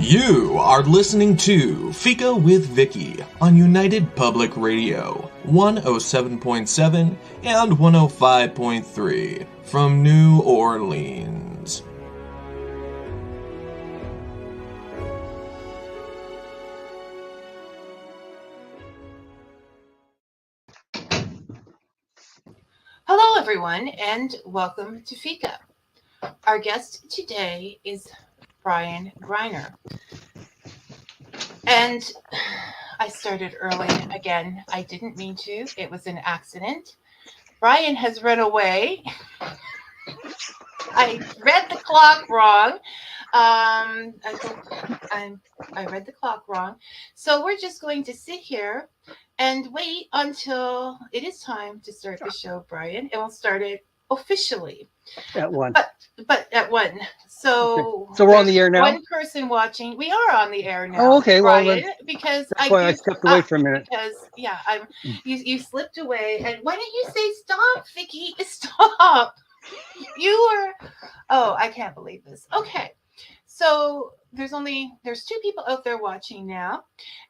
You are listening to Fika with Vicky on United Public Radio, 107.7 and 105.3 from New Orleans. Hello, everyone, and welcome to Fika. Our guest today is Brian Greiner. And I started early again. I didn't mean to. It was an accident. Brian has run away. I read the clock wrong. I read the clock wrong. So we're just going to sit here and wait until it is time to start the show, Brian. And we'll start it officially. At 1. But at 1. So, okay. So we're on the air now? One person watching. We are on the air now. Oh, okay. Brian, Well, then, because that's why I stepped away for a minute. Because, you slipped away. And why don't you say stop, Vicky? Stop. I can't believe this. Okay. So there's 2 people out there watching now.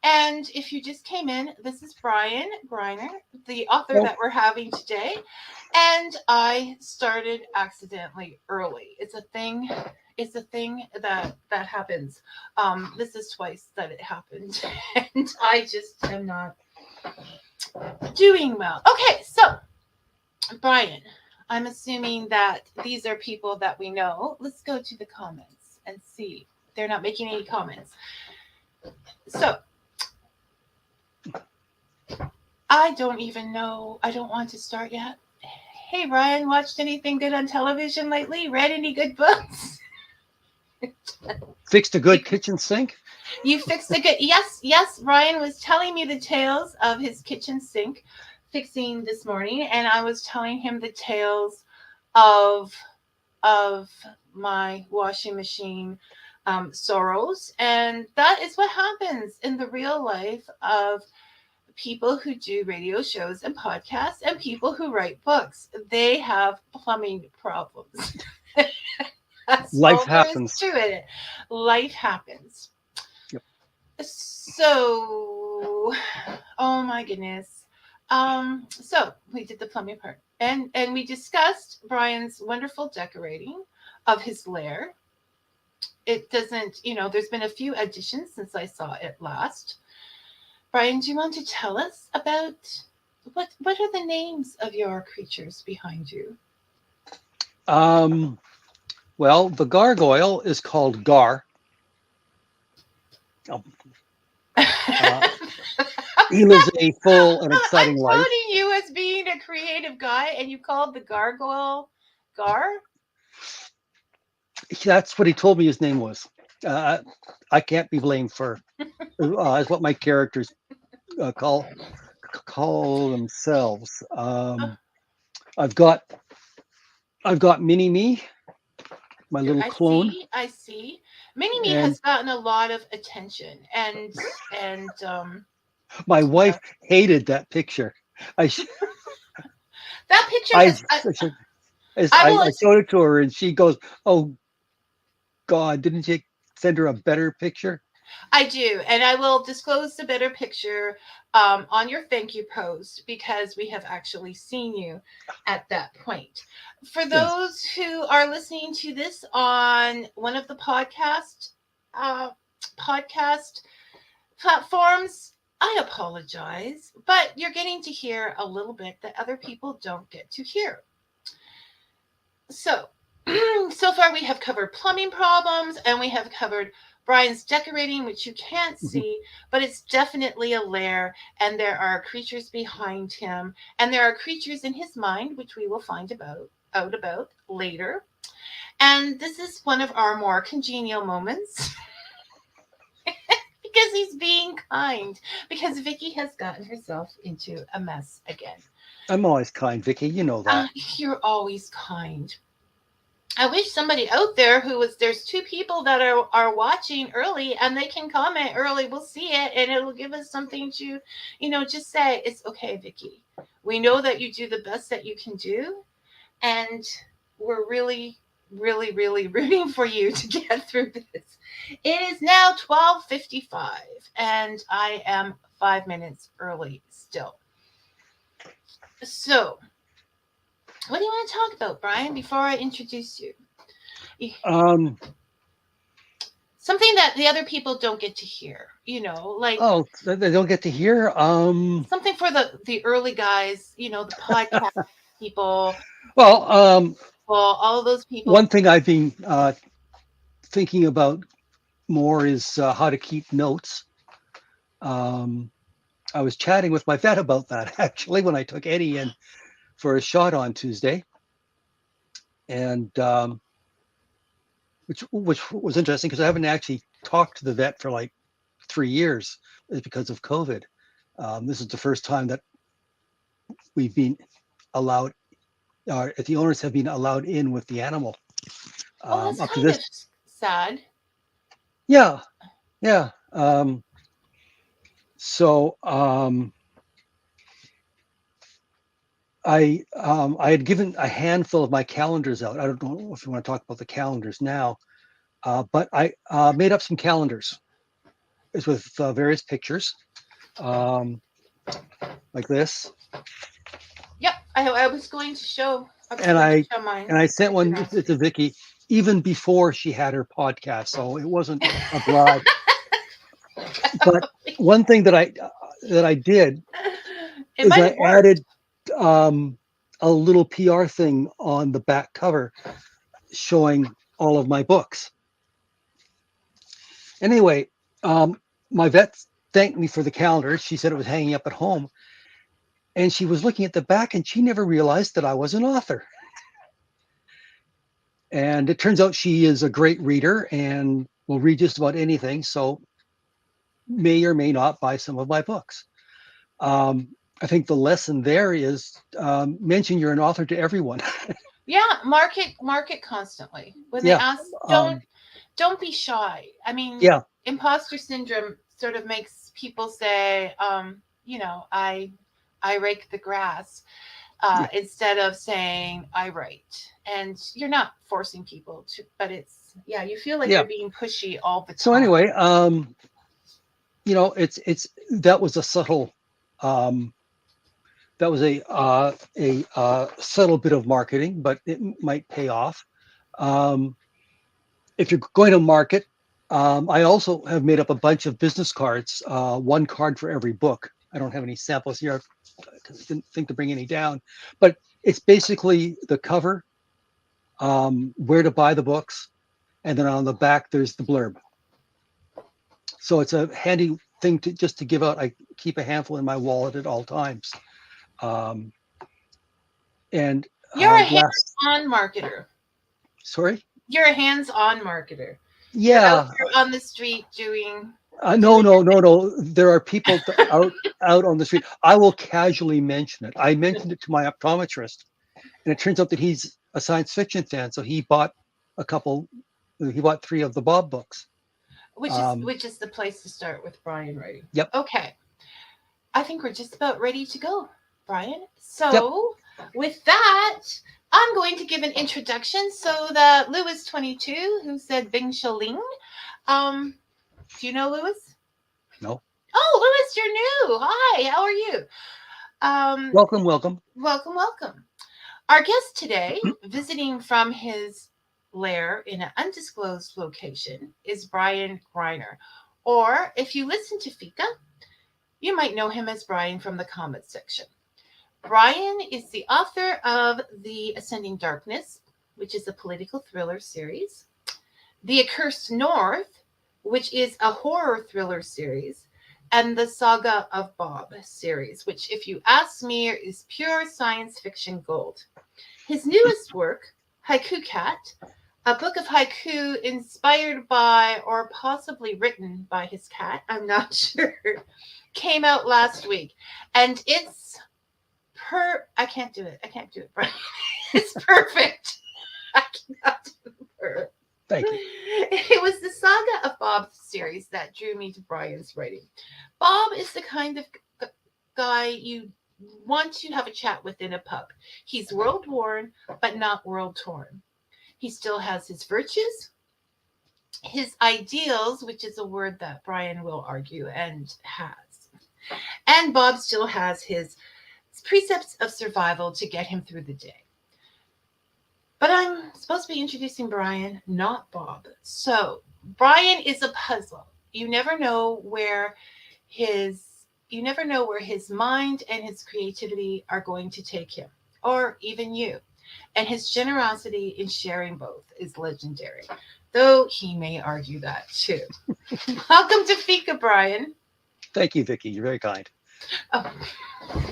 And if you just came in, this is Brian Greiner, the author that we're having today. And I started accidentally early. It's a thing that happens. This is twice that it happened. And I just am not doing well. Okay, so Brian, I'm assuming that these are people that we know. Let's go to the comments and see. They're not making any comments. So, I don't even know. I don't want to start yet. Hey, Brian, watched anything good on television lately? Read any good books? Fixed a good kitchen sink? You fixed a good... Yes, Brian was telling me the tales of his kitchen sink fixing this morning, and I was telling him the tales of my washing machine sorrows, and that is what happens in the real life of people who do radio shows and podcasts and people who write books. They have plumbing problems. Life happens. To it. Life happens. Yep. So, oh my goodness. So we did the plumbing part, and we discussed Brian's wonderful decorating of his lair. It doesn't, there's been a few additions since I saw it last. Brian, do you want to tell us about what are the names of your creatures behind you? Well, the gargoyle is called Gar. He lives a full and exciting life. I'm quoting you as being a creative guy, and you called the gargoyle Gar? That's what he told me his name was. I can't be blamed for is what my characters call themselves. I've got Mini Me, my little clone. I see. Mini Me has gotten a lot of attention, and my wife hated that picture. That picture. I showed it to her, and she goes, "Oh God, didn't you send her a better picture?" I do, and I will disclose the better picture on your thank you post, because we have actually seen you at that point. For those who are listening to this on one of the podcast platforms, I apologize, but you're getting to hear a little bit that other people don't get to hear. So far we have covered plumbing problems, and we have covered Brian's decorating, which you can't see, but it's definitely a lair, and there are creatures behind him, and there are creatures in his mind, which we will find out about later. And this is one of our more congenial moments because he's being kind, because Vicky has gotten herself into a mess again. I'm always kind, Vicky. You know that. You're always kind. I wish somebody out there there's 2 people that are watching early, and they can comment early. We'll see it, and it'll give us something to, just say, it's okay, Vicky. We know that you do the best that you can do, and we're really really, really rooting for you to get through this. It is now 12:55, and I am 5 minutes early still. So, what do you want to talk about, Brian, before I introduce you? Um, Something that the other people don't get to hear, like oh, they don't get to hear. something for the early guys, the podcast people, Well, well, all of those people. one thing I've been thinking about more is how to keep notes. I was chatting with my vet about that actually when I took Eddie in for a shot on Tuesday, and which was interesting because I haven't actually talked to the vet for like 3 years because of COVID. This is the first time that we've been allowed, the owners have been allowed in with the animal. Oh, that's Up to kind of this, sad. yeah, yeah. So I had given a handful of my calendars out. I don't know if you want to talk about the calendars now, but I made up some calendars. It's with various pictures, like this, Yep, I was going to show. I was and going to I show mine. and I sent I did one not. to Vicky even before she had her podcast, so it wasn't a bribe. But one thing that I did It is might I have worked. added a little PR thing on the back cover showing all of my books. Anyway, my vet thanked me for the calendar. She said it was hanging up at home, and she was looking at the back, and she never realized that I was an author. And it turns out she is a great reader and will read just about anything. So may or may not buy some of my books. I think the lesson there is mention you're an author to everyone. Yeah, market constantly. When they Yeah. ask, Um, don't be shy. I mean, yeah. imposter syndrome sort of makes people say, I rake the grass, Yeah. instead of saying I write. And you're not forcing people to, but yeah, you feel like Yeah. you're being pushy all the So time. anyway, it's that was a subtle, um, that was a subtle bit of marketing, but it might pay off. Um, if you're going to market, I also have made up a bunch of business cards, one card for every book. I don't have any samples here because I didn't think to bring any down, but it's basically the cover, where to buy the books, and then on the back there's the blurb. So it's a handy thing to just to give out. I keep a handful in my wallet at all times. Um, and You're a last, hands-on marketer. sorry, You're a hands-on marketer. You're out yeah, there on the street doing no, no, no, no. There are people out on the street. I will casually mention it. I mentioned it to my optometrist, and it turns out that he's a science fiction fan, so he bought a couple. He bought 3 of the Bob books. which is the place to start with Brian writing. Yep. Okay. I think we're just about ready to go, Brian. Yep. So, with that, I'm going to give an introduction so that Lewis 22, who said Bing Shaling, do you know Lewis? No. Oh, Lewis, you're new. Hi, how are you? Welcome, welcome. Welcome, welcome. Our guest today, visiting from his lair in an undisclosed location, is Brian Greiner. Or if you listen to Fika, you might know him as Brian from the comments section. Brian is the author of The Ascending Darkness, which is a political thriller series, The Accursed North, which is a horror thriller series, and the Saga of Bob series, which, if you ask me, is pure science fiction gold. His newest work, Haiku Cat, a book of haiku inspired by or possibly written by his cat, I'm not sure, came out last week. And it's I can't do it, Brian. It's perfect. I cannot do it. Thank you. It was the Saga of Bob series that drew me to Brian's writing. Bob is the kind of guy you want to have a chat with in a pub. He's world worn, but not world torn. He still has his virtues, his ideals, which is a word that Brian will argue and has. And Bob still has his precepts of survival to get him through the day. But I'm supposed to be introducing Brian, not Bob. So Brian is a puzzle. You never know where his mind and his creativity are going to take him, or even you. And his generosity in sharing both is legendary, though he may argue that too. Welcome to Fika, Brian. Thank you, Vicky. You're very kind. Oh,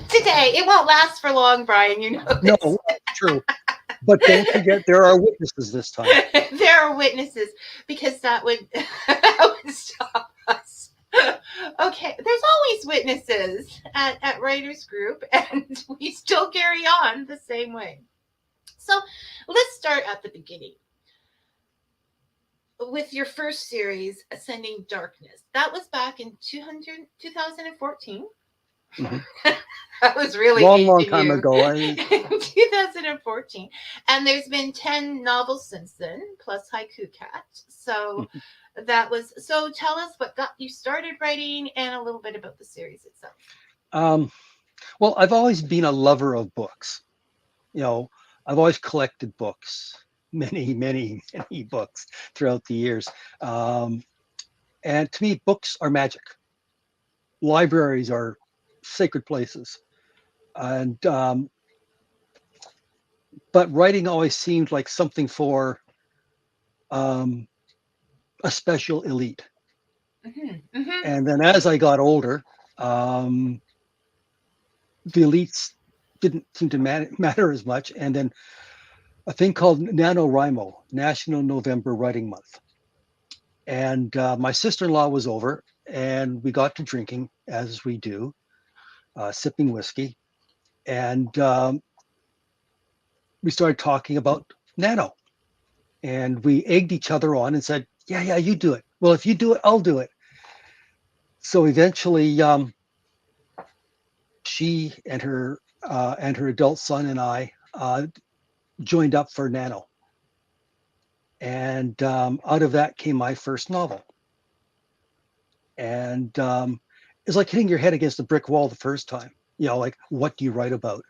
today, it won't last for long, Brian. You know this. No, true. But don't forget, there are witnesses this time. There are witnesses, because that would, that would stop us. Okay, there's always witnesses at Writers Group, and we still carry on the same way. So let's start at the beginning with your first series, Ascending Darkness. That was back in 2014. Mm-hmm. That was really long time ago. In 2014, and there's been 10 novels since then, plus Haiku Cat. So that was. So tell us what got you started writing, and a little bit about the series itself. Well, I've always been a lover of books. You know, I've always collected books, many books throughout the years. And to me, books are magic. Libraries are sacred places. And but writing always seemed like something for a special elite. Mm-hmm. Mm-hmm. And then as I got older, the elites didn't seem to matter as much. And then a thing called NaNoWriMo, National November Writing Month. And my sister-in-law was over, and we got to drinking, as we do, sipping whiskey. And we started talking about nano. And we egged each other on and said, yeah, you do it. Well, if you do it, I'll do it. So eventually, she and her adult son and I joined up for nano. And out of that came my first novel. And it's like hitting your head against a brick wall the first time. You know, like, what do you write about?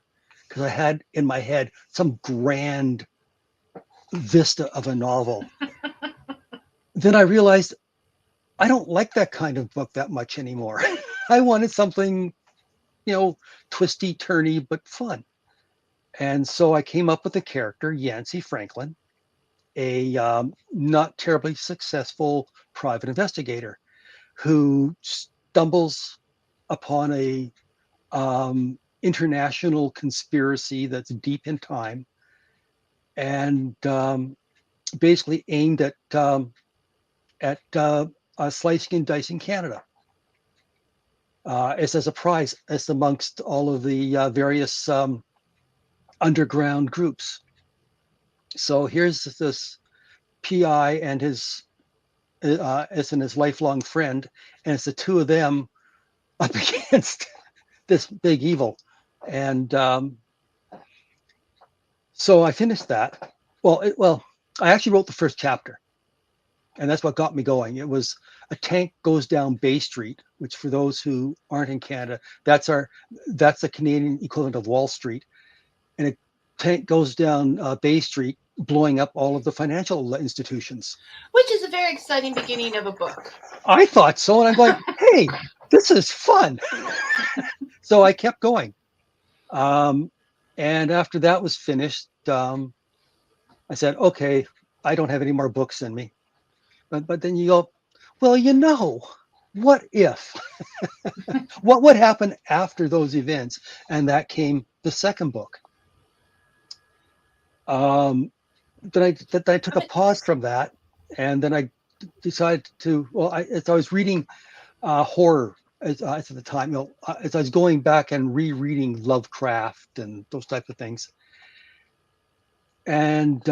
Because I had in my head some grand vista of a novel. Then I realized I don't like that kind of book that much anymore. I wanted something, you know, twisty, turny, but fun. And so I came up with the character, Yancey Franklin, a not terribly successful private investigator who stumbles upon a international conspiracy that's deep in time and basically aimed at slicing and dicing Canada. As a prize, as amongst all of the various underground groups. So here's this PI and his lifelong friend, and it's the two of them up against this big evil. And so I finished that. Well, I actually wrote the first chapter, and that's what got me going. It was a tank goes down Bay Street, which for those who aren't in Canada, that's the Canadian equivalent of Wall Street. And a tank goes down Bay Street, blowing up all of the financial institutions. Which is a very exciting beginning of a book. I thought so, and I'm like, hey, this is fun. So I kept going. And after that was finished, I said, okay, I don't have any more books in me. But then you go, well, you know, what if? What would happen after those events? And that came the second book. Then I took a pause from that, and then I decided to. Well, I was reading horror at the time. You know, as I was going back and rereading Lovecraft and those types of things, and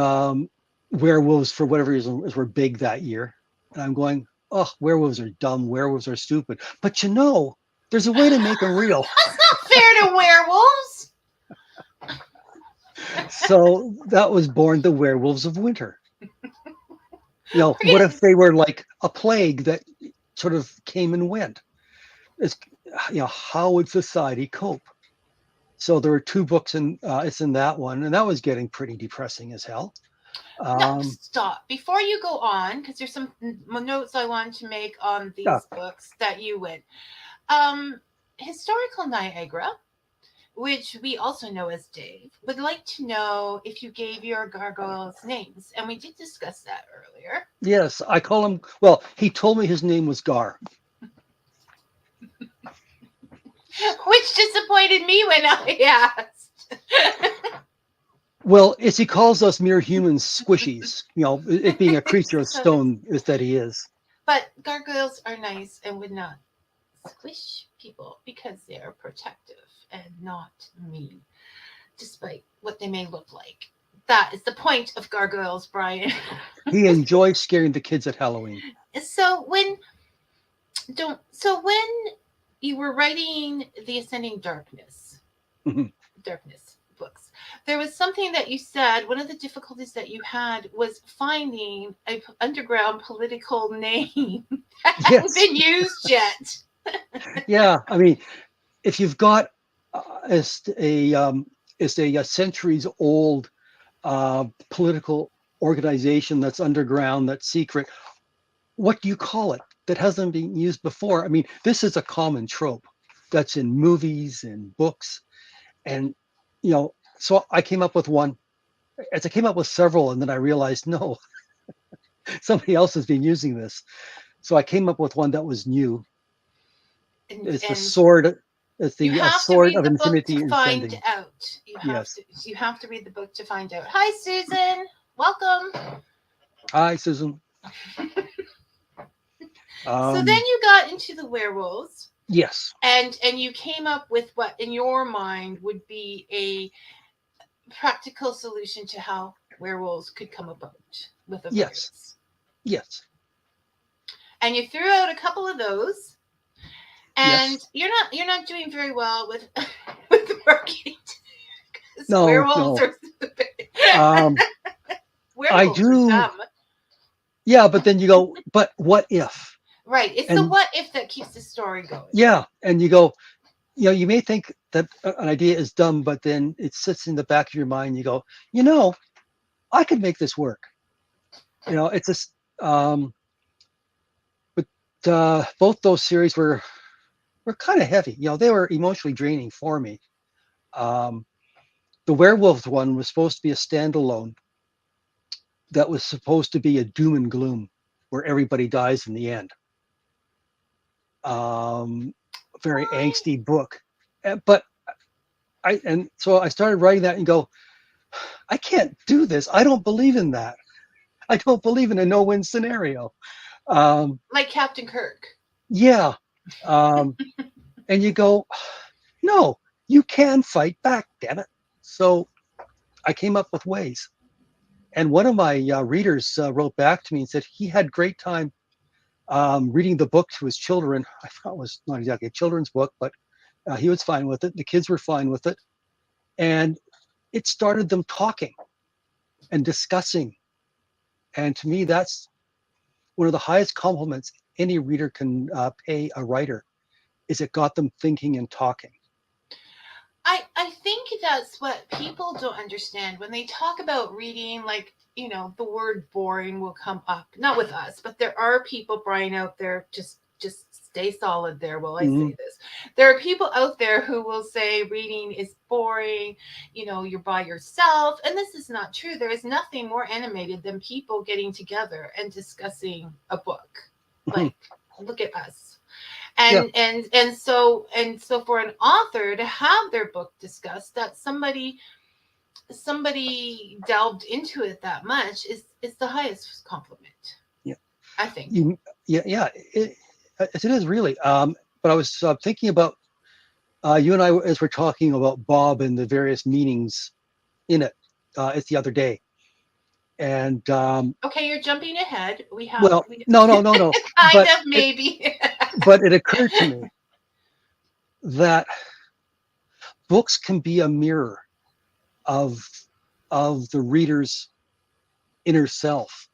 werewolves, for whatever reason, were big that year. And I'm going, oh, werewolves are dumb. Werewolves are stupid. But you know, there's a way to make them real. That's not fair to werewolves. So that was born the Werewolves of Winter. What Forget if they were like a plague that sort of came and went? It's, how would society cope? So there were two books, and it's in that one, and that was getting pretty depressing as hell. No, Um, stop. Before you go on, because there's some notes I want to make on yeah, these books that you win. Um, Historical Niagara, which we also know as Dave, would like to know if you gave your gargoyles names. And we did discuss that earlier. yes, I call him. Well, he told me his name was Gar. Which disappointed me when I asked. Well, as he calls us mere humans squishies, it being a creature of stone is that he is. But gargoyles are nice and would not squish people because they are protective and not mean, despite what they may look like. That is the point of gargoyles, Brian. He enjoys scaring the kids at Halloween. So when you were writing the Ascending Darkness, Mhm. darkness books, there was something that you said. One of the difficulties that you had was finding a underground political name that hadn't Yes. been used yet. Yeah. I mean, if you've got it's a centuries old political organization that's underground, that's secret, what do you call it that hasn't been used before? I mean, this is a common trope that's in movies and books. And, so I came up with one. As I came up with several, and then I realized, no, somebody else has been using this. So I came up with one that was new. It's the And sword. It's you the have to sword read of the book infinity to and find sending. out. Yes. You have to read the book to find out. Hi, Susan. Welcome. Hi, Susan. So then you got into the werewolves, Yes. and you came up with what in your mind would be a practical solution to how werewolves could come about with a Yes. virus. Yes. And you threw out a couple of those, and Yes. you're not doing very well with with marketing. No, Werewolves no. are Um, I werewolves are do. dumb. Yeah, but then you go, but what if? Right. It's the And what if that keeps the story going. yeah, and you go, you may think that an idea is dumb, but then it sits in the back of your mind. You go, I could make this work. It's just, but both those series were kind of heavy. They were emotionally draining for me. Um, the werewolves one was supposed to be a standalone that was supposed to be a doom and gloom where everybody dies in the end. Very Why? angsty book. But so I started writing that and go, I can't do this. I don't believe in that. I don't believe in a no-win scenario. Um, Like Captain Kirk. yeah. Um, and you go, no, you can fight back, damn it. So I came up with ways. And one of my readers wrote back to me and said he had great time reading the book to his children. I thought it was not exactly a children's book, but he was fine with it. The kids were fine with it. And it started them talking and discussing. And to me, that's one of the highest compliments any reader can pay a writer, is it got them thinking and talking. I think that's what people don't understand when they talk about reading. Like, the word boring will come up, not with us, but there are people, Brian, out there. Just stay solid there while I Mm-hmm. say this. There are people out there who will say reading is boring. You're by yourself, and this is not true. There is nothing more animated than people getting together and discussing a book. Mm-hmm. Like, look at us. Yeah. And so for an author to have their book discussed, that somebody delved into it that much is the highest compliment. Yeah. I think. Yeah. It is really. But I was thinking about you and I, as we're talking about Bob and the various meanings in it. It's the other day. And Okay, you're jumping ahead. well, no. Kind But of maybe. it occurred to me that books can be a mirror of of the reader's inner self,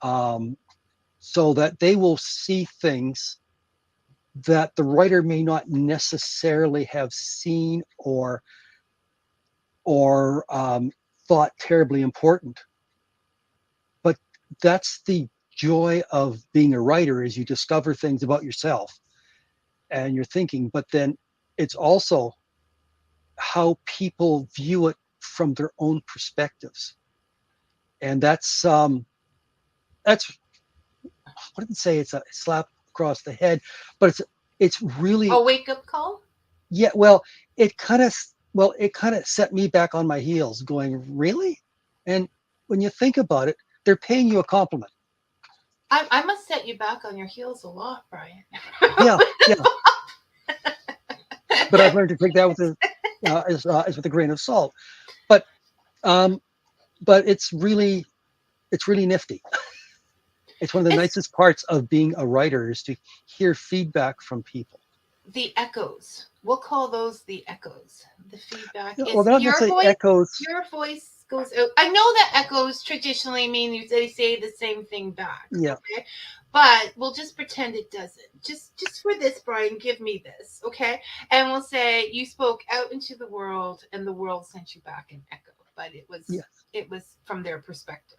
so that they will see things that the writer may not necessarily have seen or thought terribly important. But that's the joy of being a writer, is you discover things about yourself and your thinking, but then it's also how people view it from their own perspectives. And that's I wouldn't say it's a slap across the head, but it's really, A wake up call? yeah, it kind of set me back on my heels going, really? And when you think about it, they're paying you a compliment. I must set you back on your heels a lot, Brian. Yeah, yeah. But I've learned to take that with as with a grain of salt. But um, but it's really nifty. It's one of the It's nicest parts of being a writer, is to hear feedback from people. the echoes. We'll call those the echoes. The feedback Yeah, well, is they're not necessarily echoes. your voice goes out. I know that echoes traditionally mean they say the same thing back. Yeah, Okay. But we'll just pretend it doesn't. Just for this, Brian, give me this. Okay. And we'll say you spoke out into the world and the world sent you back an echo. But yeah. it was from their perspective.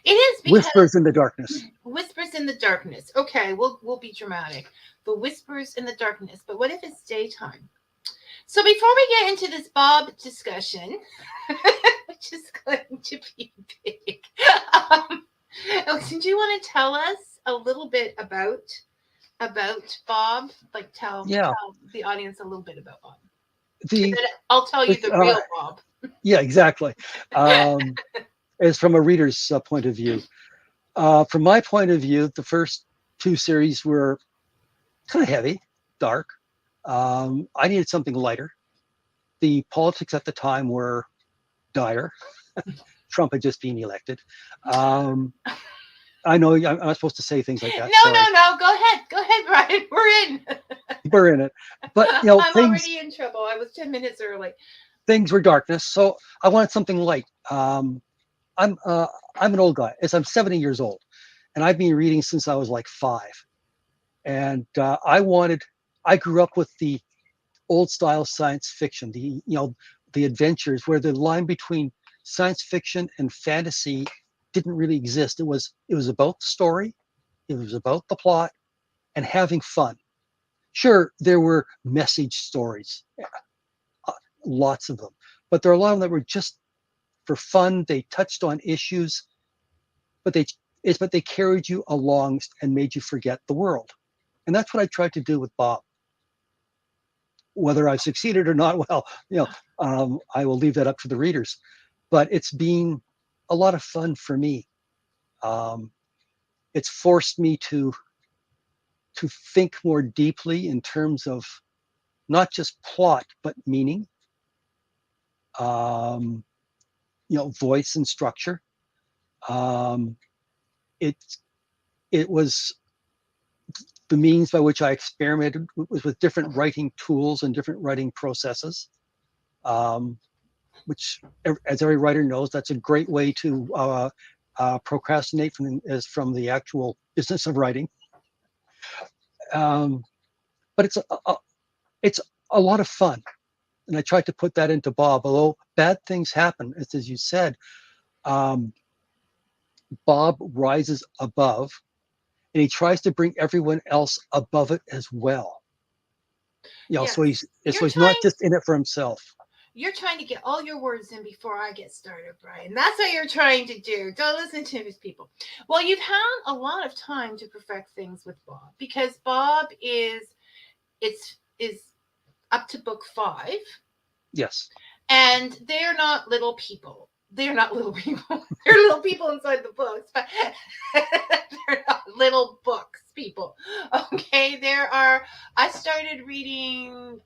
It is because Whispers in the darkness. whispers in the darkness. Okay, we'll be dramatic. The whispers in the darkness. But what if it's daytime? So before we get into this Bob discussion, which is going to be big, do you want to tell us a little bit about Bob? Like tell Yeah. the audience a little bit about Bob. And The then I'll tell you it's, the real Bob. yeah, exactly. As from a reader's point of view. From my point of view, the first two series were kind of heavy, dark. I needed something lighter. The politics at the time were dire. Trump had just been elected. I know I'm not supposed to say things like that. Sorry. No. Go ahead, Brian. We're in. We're in it. But I'm already in trouble. I was 10 minutes early. things were darkness, so I wanted something light. I'm an old guy. As I'm 70 years old, and I've been reading since I was like 5. And I grew up with the old style science fiction, the adventures where the line between science fiction and fantasy didn't really exist. It was about the story, it was about the plot, and having fun. Sure, there were message stories, lots of them, but there are a lot of them that were just for fun. They touched on issues, but they carried you along and made you forget the world. And that's what I tried to do with Bob. Whether I succeeded or not, well, I will leave that up to the readers. But it's been a lot of fun for me. It's forced me to think more deeply in terms of not just plot but meaning, voice and structure. Um, it it was the means by which I experimented with different writing tools and different writing processes, which, as every writer knows, that's a great way to procrastinate from the actual business of writing. But it's a lot of fun, and I tried to put that into Bob. Although bad things happen, as you said, Bob rises above, and he tries to bring everyone else above it as well. Yes. So he's not just in it for himself. You're trying to get all your words in before I get started, Brian. That's what you're trying to do. Don't listen to these people. Well, you've had a lot of time to perfect things with Bob, because Bob is up to book 5. Yes. And they're not little people. They're not little people. They're little people inside the books, but they're not little books people. Okay, I started reading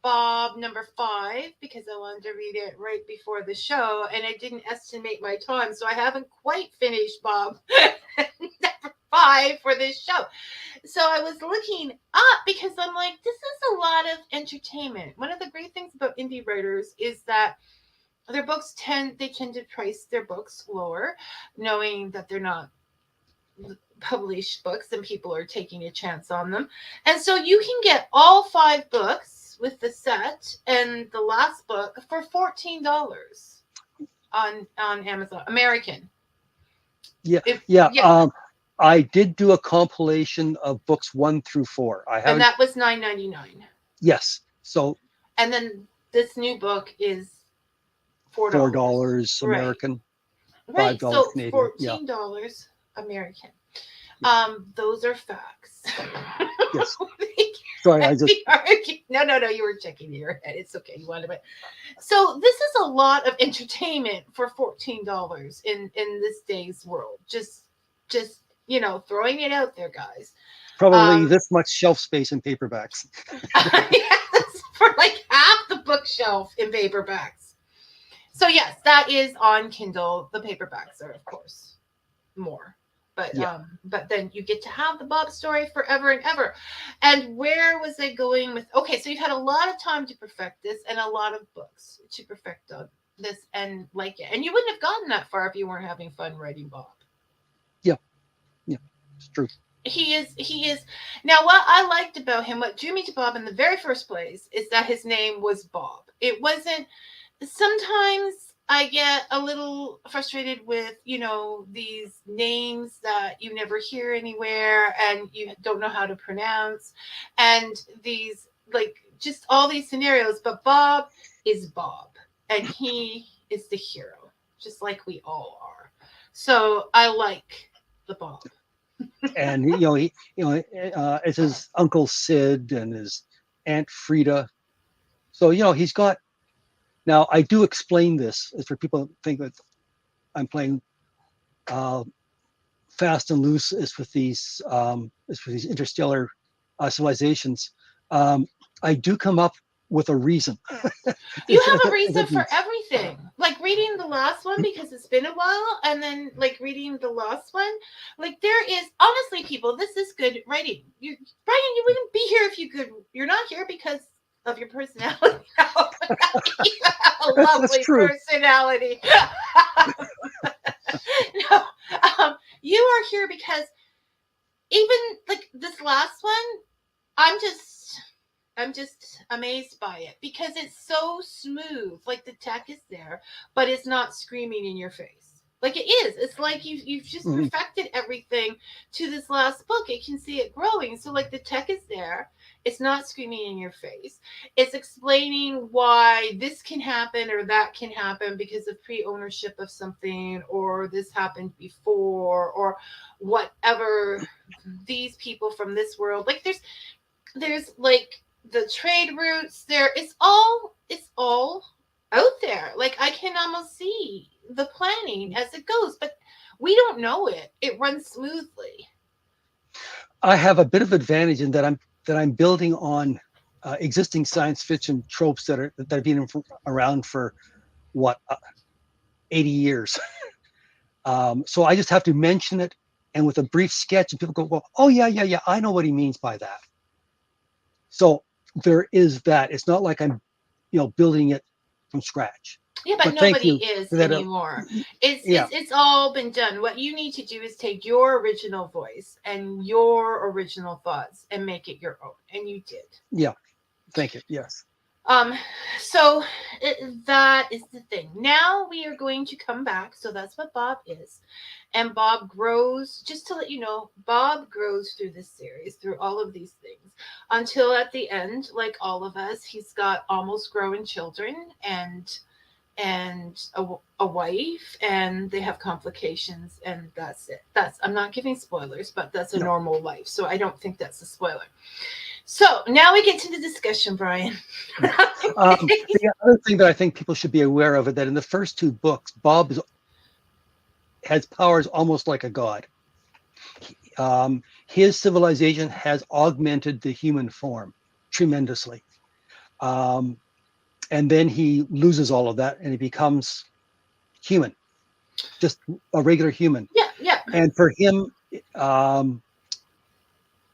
Bob number 5 because I wanted to read it right before the show, and I didn't estimate my time, so I haven't quite finished Bob number 5 for this show. So I was looking up because I'm like, this is a lot of entertainment. One of the great things about indie writers is that their books tend to price their books lower, knowing that they're not published books and people are taking a chance on them. And so you can get all 5 books with the set and the last book for $14 on Amazon American. Yeah, If, yeah. yeah. I did do a compilation of books 1 through 4. I haven't. And that was $9.99. Yes. So. And then this new book is $4. $4 American. Right. $5 So Canadian. $14 American. Yeah. Those are facts. Yes. Sorry, I just. No. You were checking in your head. It's okay. You wanted it. So this is a lot of entertainment for $14 in this day's world. Just throwing it out there, guys. Probably this much shelf space in paperbacks. Yes, for like half the bookshelf in paperbacks. So yes, that is on Kindle. The paperbacks are, of course, more. But yeah. But then you get to have the Bob story forever and ever. And where was I going with? Okay, so you've had a lot of time to perfect this and a lot of books to perfect this and like it. And you wouldn't have gotten that far if you weren't having fun writing Bob. Yeah, it's true. He is. Now, what I liked about him, what drew me to Bob in the very first place, is that his name was Bob. It wasn't. Sometimes I get a little frustrated with, these names that you never hear anywhere and you don't know how to pronounce, and these, like, just all these scenarios. But Bob is Bob, and he is the hero, just like we all are. So I like the Bob. And it's his Uncle Sid and his Aunt Frida. So he's got. Now I do explain this is for people who think that I'm playing fast and loose is with these interstellar civilizations. I do come up with a reason. You have a reason for everything. Like reading the last one because it's been a while, and then like reading the last one. Like there is honestly, people, this is good writing. Brian, you wouldn't be here if you could. You're not here because of your personality. You have a lovely personality. No, you are here because even like this last one, I'm just amazed by it because it's so smooth. Like the tech is there, but it's not screaming in your face. Like it is. It's like you've just perfected everything to this last book. You can see it growing. So like the tech is there. It's not screaming in your face. It's explaining why this can happen or that can happen because of pre-ownership of something, or this happened before, or whatever. These people from this world. Like there's like the trade routes there. It's all out there. Like I can almost see the planning as it goes, but we don't know it. It runs smoothly. I have a bit of advantage in that I'm building on existing science fiction tropes that have been around for 80 years. So I just have to mention it, and with a brief sketch, and people go, "Well, oh yeah, I know what he means by that." So there is that. It's not like I'm, building it from scratch. Yeah, but nobody is anymore. It's all been done. What you need to do is take your original voice and your original thoughts and make it your own, and you did. Yeah, thank you. Yes. So that is the thing. Now we are going to come back. So that's what Bob is. And Bob grows, just to let you know, Bob grows through this series, through all of these things, until at the end, like all of us, he's got almost grown children and a wife, and they have complications, and that's it. I'm not giving spoilers, but that's a normal life. So I don't think that's a spoiler. So now we get to the discussion, Brian. The other thing that I think people should be aware of is that in the first 2 books, Bob has powers almost like a god. His civilization has augmented the human form tremendously. And then he loses all of that and he becomes human, just a regular human. Yeah. And for him,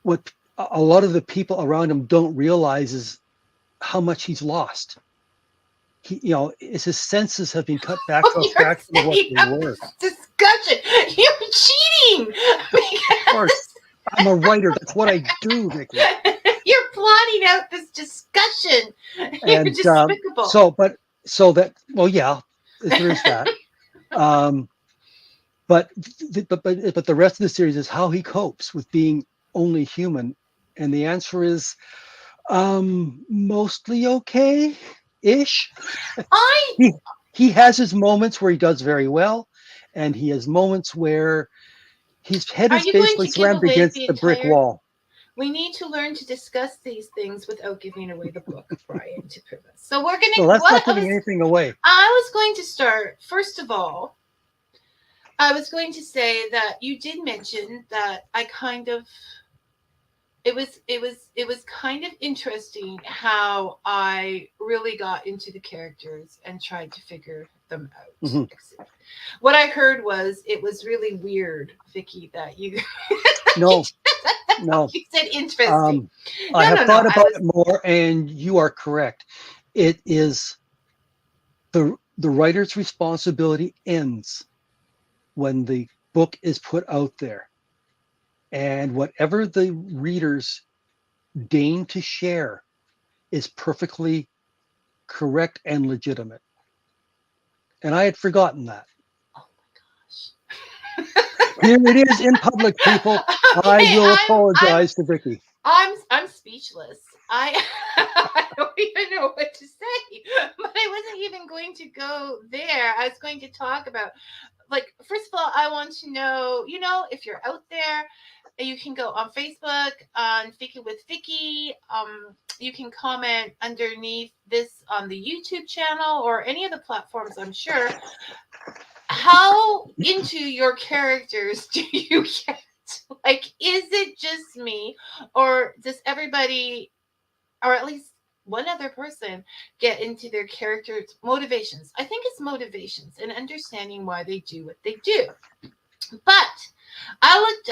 what a lot of the people around him don't realize is how much he's lost. his senses have been cut back to a You're fraction of what setting they up were. this discussion. You're cheating. Of course, I'm a writer. That's what I do, Vicky. You're plotting out this discussion. You're And despicable. well, yeah, there is that. But the rest of the series is how he copes with being only human, and the answer is mostly okay-ish. I He has his moments where he does very well, and he has moments where his head Are is you going basically to give slammed away against the the brick entire? wall. We need to learn to discuss these things without giving away the book, Brian, to prove us. So we're No, gonna. that's What not giving anything away. I was going to start first of all. I was going to say that you did mention that I kind of it was kind of interesting how I really got into the characters and tried to figure them out. Mhm. What I heard was it was really weird, Vicky, that you No, no. you said interesting. I have No. thought about it more, and you are correct. It is the writer's responsibility ends when the book is put out there, and whatever the readers deign to share is perfectly correct and legitimate. And I had forgotten that. Oh my gosh. Here it is in public, people. I Okay, will I'm apologize to Vicky. I'm speechless. I don't even know what to say. But I wasn't even going to go there. I was going to talk about, like, first of all, I want to know, if you're out there, you can go on Facebook on Fika with Vicky. You can comment underneath this on the YouTube channel or any of the platforms, I'm sure. How into your characters do you get? Like, is it just me, or does everybody, or at least one other person, get into their characters' motivations? I think it's motivations and understanding why they do what they do. But I looked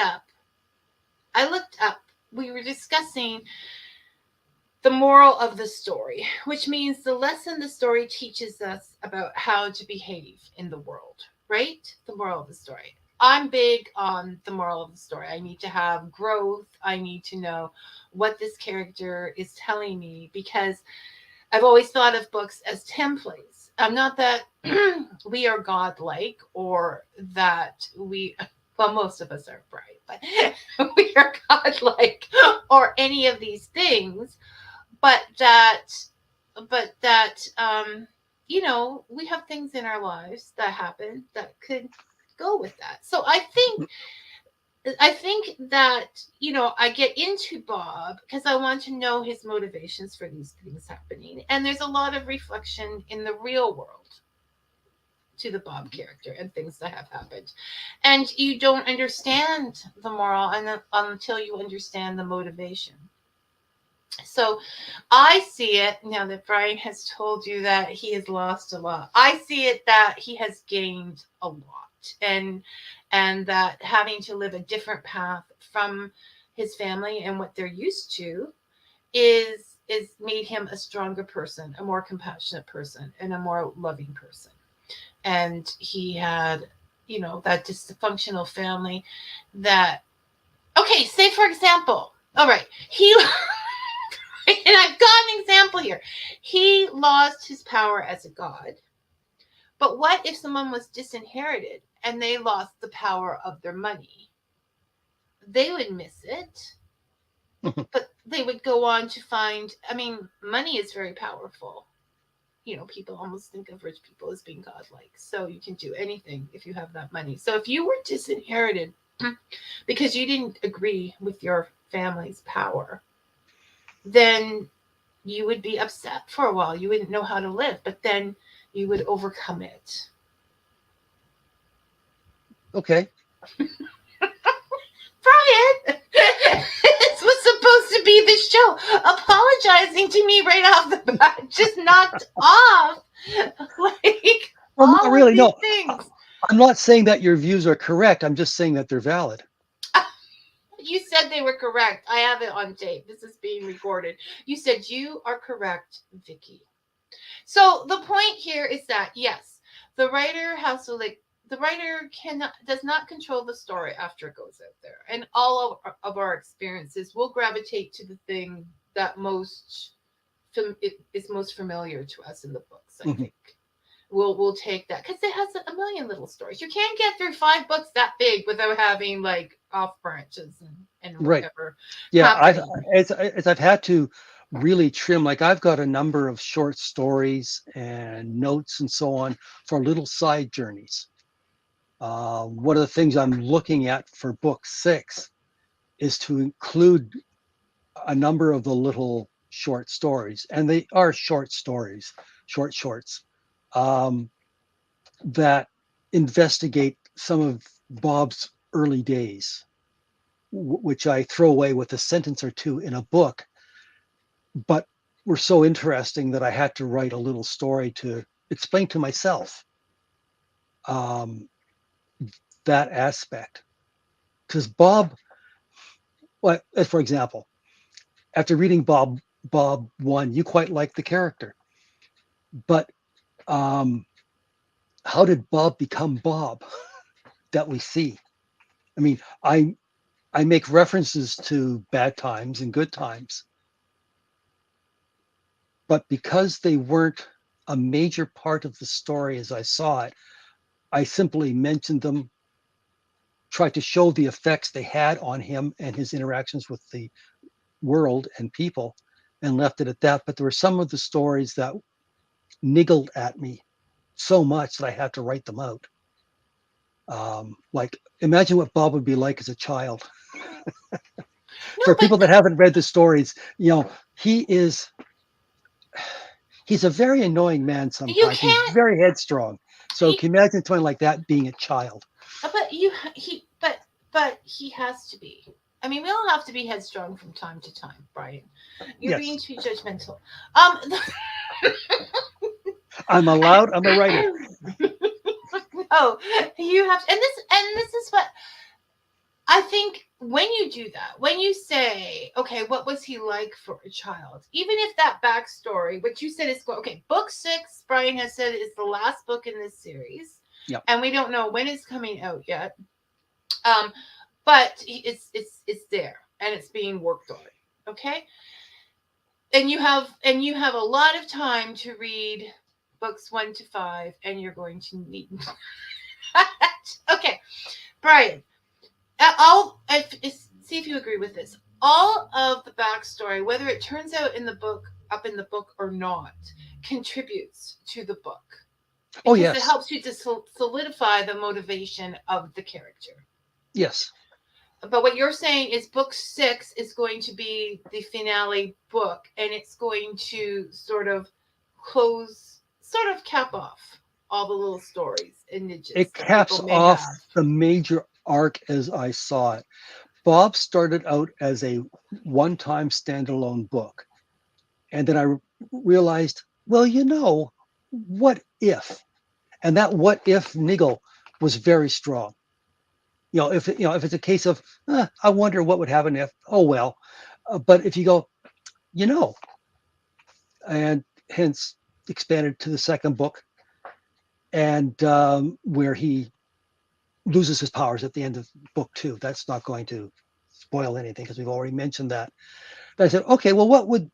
up, we were discussing the moral of the story, which means the lesson the story teaches us about how to behave in the world, right? The moral of the story. I'm big on the moral of the story. I need to have growth. I need to know what this character is telling me, because I've always thought of books as templates. Not that we are godlike, or that well, most of us are bright, but we are godlike or any of these things, but that we have things in our lives that happen that could go with that. So I think that I get into Bob because I want to know his motivations for these things happening, and there's a lot of reflection in the real world to the Bob character and things that have happened, and you don't understand the moral until you understand the motivation. So I see it now that Brian has told you that he has lost a lot. I see it that he has gained a lot, and that having to live a different path from his family and what they're used to is made him a stronger person, a more compassionate person, and a more loving person. And he had, that dysfunctional family that, okay, say for example, all right, he and I've got an example here. He lost his power as a god. But what if someone was disinherited and they lost the power of their money? They would miss it, but they would go on to find, money is very powerful. People almost think of rich people as being godlike. So you can do anything if you have that money. So if you were disinherited because you didn't agree with your family's power, then you would be upset for a while. You wouldn't know how to live, but then you would overcome it. Okay. Brian, this was supposed to be the show. Apologizing to me right off the bat just knocked off like Well, all not really. of these No, things. I'm not saying that your views are correct. I'm just saying that they're valid. You said they were correct. I have it on tape. This is being recorded. You said you are correct, Vicky. So the point here is that yes, the writer has to the writer does not control the story after it goes out there, and all of our experiences will gravitate to the thing that is most familiar to us in the books. I think we'll take that because it has a million little stories. You can't get through 5 books that big without having like off branches and Right. whatever Yeah, happening. as I've had to really trim, like I've got a number of short stories and notes and so on for little side journeys. One of the things I'm looking at for book 6 is to include a number of the little short stories, and they are short stories, shorts, um, that investigate some of Bob's early days, which I throw away with a sentence or two in a book, but were so interesting that I had to write a little story to explain to myself um, that aspect. Because Bob, well, for example, after reading Bob 1, you quite like the character, but um, how did Bob become Bob that we see? I mean, I make references to bad times and good times, but because they weren't a major part of the story as I saw it, I simply mentioned them, tried to show the effects they had on him and his interactions with the world and people, and left it at that. But there were some of the stories that niggled at me so much that I had to write them out. Like, imagine what Bob would be like as a child. No, For but people that haven't read the stories, he is he's a very annoying man you sometimes. He's can't. very headstrong. So He, can you imagine something like that being a child? but you he but he has to be. I mean, we all have to be headstrong from time to time, Brian. You're being Yes, too judgmental. I'm a writer. Oh, you have, and this is what I think when you do that, when you say, okay, what was he like for a child? Even if that backstory, which you said is okay, book 6, Brian has said is the last book in this series, Yep. and we don't know when it's coming out yet. Um, but it's there and it's being worked on. Okay, and you have a lot of time to read books 1 to 5, and you're going to need. Okay, Brian, see if you agree with this. All of the backstory, whether it turns out up in the book or not, contributes to the book Oh, because it yes. helps you to solidify the motivation of the character. Yes. But what you're saying is book 6 is going to be the finale book, and it's going to sort of cap off all the little stories and niches It that caps people may off have. the major arc as I saw it. Bob started out as a one-time standalone book. And then I realized, well, what if? And that what if niggle was very strong. If it's a case of, I wonder what would happen if, oh, well. But if you go, you know, and hence expanded to the second book, and where he loses his powers at the end of book 2. That's not going to spoil anything because we've already mentioned that. But I said, okay, well, what would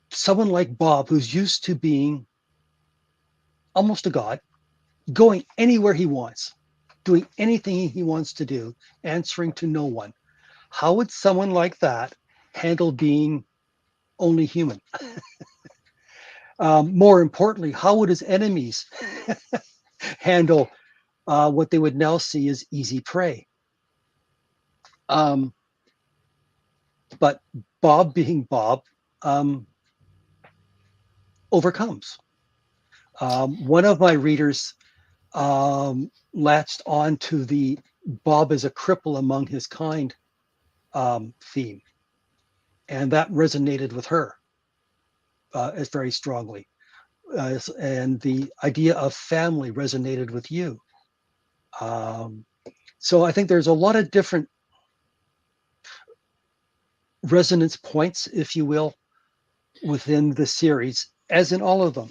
someone like Bob, who's used to being almost a god, going anywhere he wants, doing anything he wants to do, answering to no one, how would someone like that handle being only human? More importantly, how would his enemies handle what they would now see as easy prey? Um, but Bob, being Bob, um, overcomes. One of my readers latched on to the Bob is a cripple among his kind theme, and that resonated with her as very strongly. And the idea of family resonated with you. So I think there's a lot of different resonance points, if you will, within the series. as in all of them.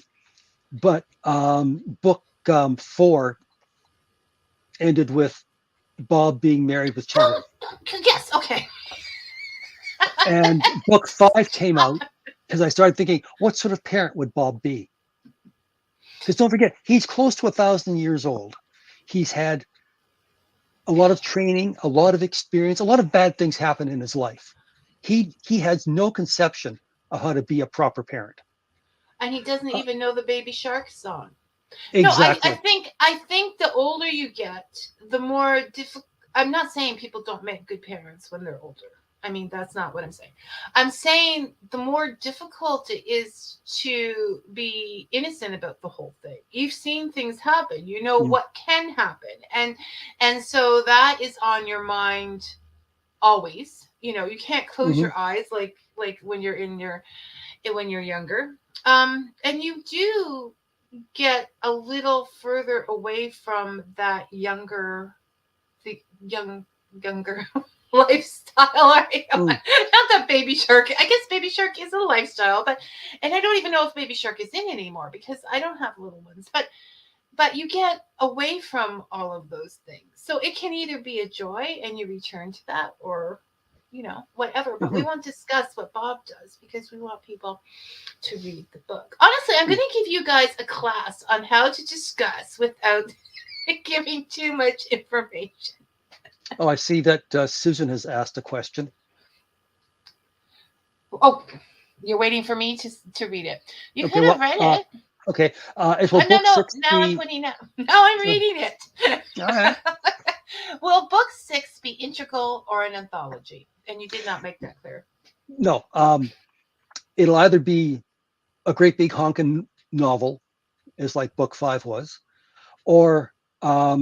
But book 4 ended with Bob being married with children. Yes, okay. And book 5 came out because I started thinking, what sort of parent would Bob be? Because don't forget, he's close to 1,000 years old. He's had a lot of training, a lot of experience, a lot of bad things happen in his life. He has no conception of how to be a proper parent. And he doesn't Uh, even know the Baby Shark song. No, exactly. I think the older you get, the more difficult. I'm not saying people don't make good parents when they're older. I mean, that's not what I'm saying. I'm saying the more difficult it is to be innocent about the whole thing. You've seen things happen. You know Mm. what can happen, and so that is on your mind always. You know, you can't close Mhm. your eyes like when you're when you're younger. And you do get a little further away from that the younger lifestyle. Mm. Not that Baby Shark. I guess Baby Shark is a lifestyle, but and I don't even know if Baby Shark is in anymore because I don't have little ones. But you get away from all of those things, so it can either be a joy and you return to that, or whatever. But we Mhm. won't discuss what Bob does because we want people to read the book. Honestly, I'm going Mm. to give you guys a class on how to discuss without giving too much information. Oh, I see that Susan has asked a question. Oh, you're waiting for me to read it. You Okay, could have well, read it. okay. Is will No, book no. 6 Now I'm be? putting it. Now I'm All reading it. right. Will book 6 be integral or an anthology? And you did not make that clear. No, it'll either be a great big honkin' novel, is like book 5 was, or a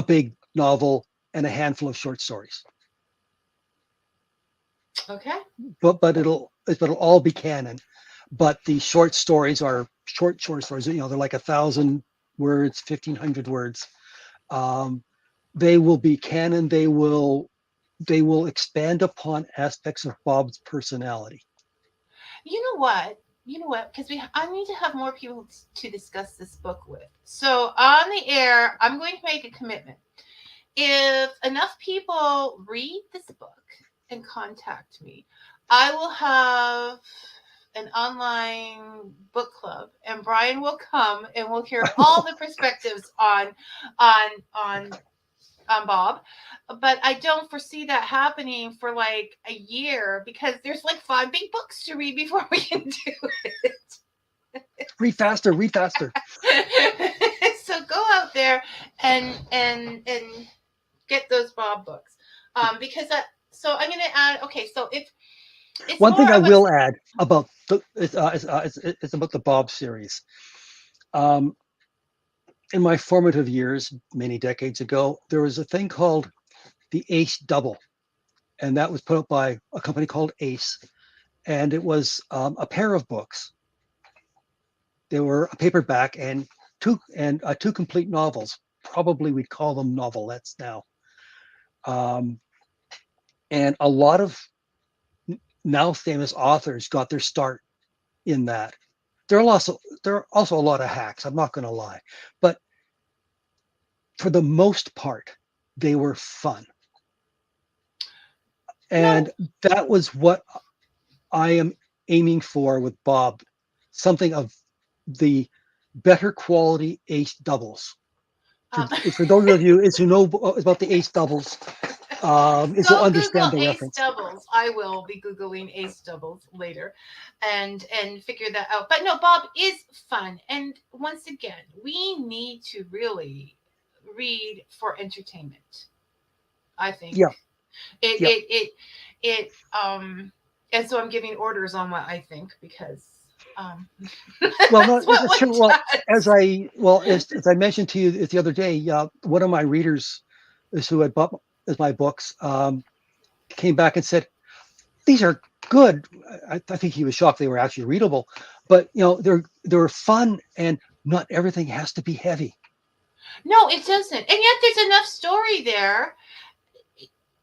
big novel and a handful of short stories. Okay. But it'll all be canon. But the short stories are short stories. You know, they're like 1,000 words, 1,500 words. Um, they will be canon. They will expand upon aspects of Bob's personality. You know what? You know what? Because I need to have more people to discuss this book with. So on the air, I'm going to make a commitment. If enough people read this book and contact me, I will have an online book club, and Brian will come and we'll hear all the perspectives on on Bob. But I don't foresee that happening for like a year because there's like 5 big books to read before we can do Read faster, read faster. it. So go out there and get those Bob books. Because so I'm going to add. Okay, so if it's One more thing I of a will add about it's about the Bob series. Um, in my formative years, many decades ago, there was a thing called the Ace Double, and that was put out by a company called Ace, and it was a pair of books. They were a paperback and two complete novels. Probably we'd call them novelettes now. Um, and a lot of now famous authors got their start in that. There are also a lot of hacks. I'm not going to lie, but for the most part, they were fun, no. and that was what I am aiming for with Bob. Something of the better quality ace doubles. Um, For those of you who know about the ace doubles, is will Go Google understand the ace reference. doubles. I will be Googling ace doubles later and figure that out. But no, Bob is fun. And once again, we need to really read for entertainment. I think Yeah, it yeah. it it it and so I'm giving orders on what I think because um Well, no, that's what it's true. one Well, does. as I mentioned to you the other day, one of my readers, who had bought my books, came back and said, "These are good." I think he was shocked they were actually readable, but they're fun, and not everything has to be heavy. No, it doesn't. And yet there's enough story there.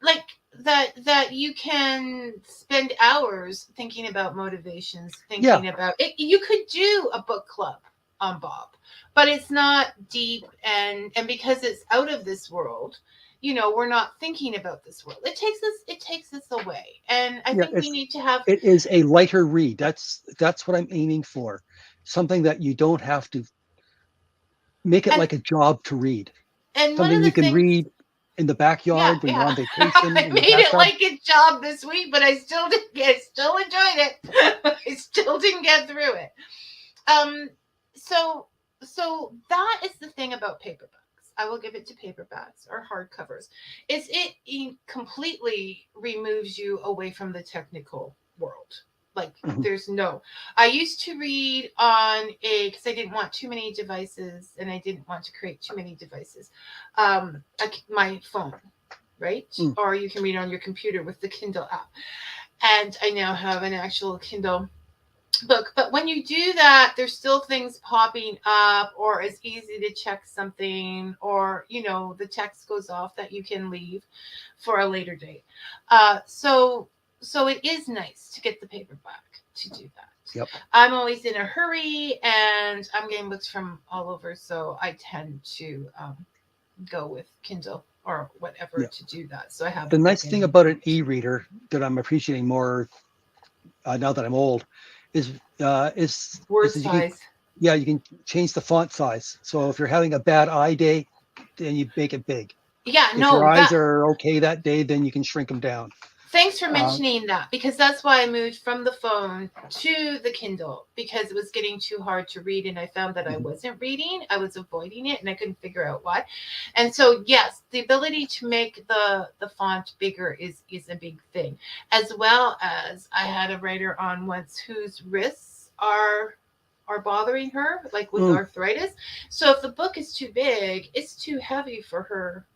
Like that you can spend hours thinking about motivations, thinking about it. You could do a book club on Bob, but it's not deep, and because it's out of this world, we're not thinking about this world. It takes us away, and I think we need to have. It is a lighter read. That's what I'm aiming for. Something that you don't have to make it like a job to read. And one Something of the you can things, read in the backyard when you're on vacation. I made it like a job this week, but I still still enjoyed it. I still didn't get through it. So that is the thing about paperbacks. I will give it to paperbacks or hardcovers. Is it completely removes you away from the technical world. Like there's no. I used to read on because I didn't want too many devices, and I didn't want to create too many devices. My phone, right? Or you can read on your computer with the Kindle app. And I now have an actual Kindle book. But when you do that, there's still things popping up, or it's easy to check something, or the text goes off that you can leave for a later date. So it is nice to get the paperback to do that. Yep. I'm always in a hurry, and I'm getting books from all over, so I tend to go with Kindle or whatever to do that. So I have the nice thing about an e-reader that I'm appreciating more now that I'm old is word size. You can change the font size. So if you're having a bad eye day, then you make it big. Yeah, if your eyes are okay that day, then you can shrink them down. Thanks for mentioning that, because that's why I moved from the phone to the Kindle, because it was getting too hard to read, and I found that I wasn't reading. I was avoiding it, and I couldn't figure out why. And so, yes, the ability to make the font bigger is a big thing, as well as I had a writer on once whose wrists are bothering her, like with arthritis. So if the book is too big, it's too heavy for her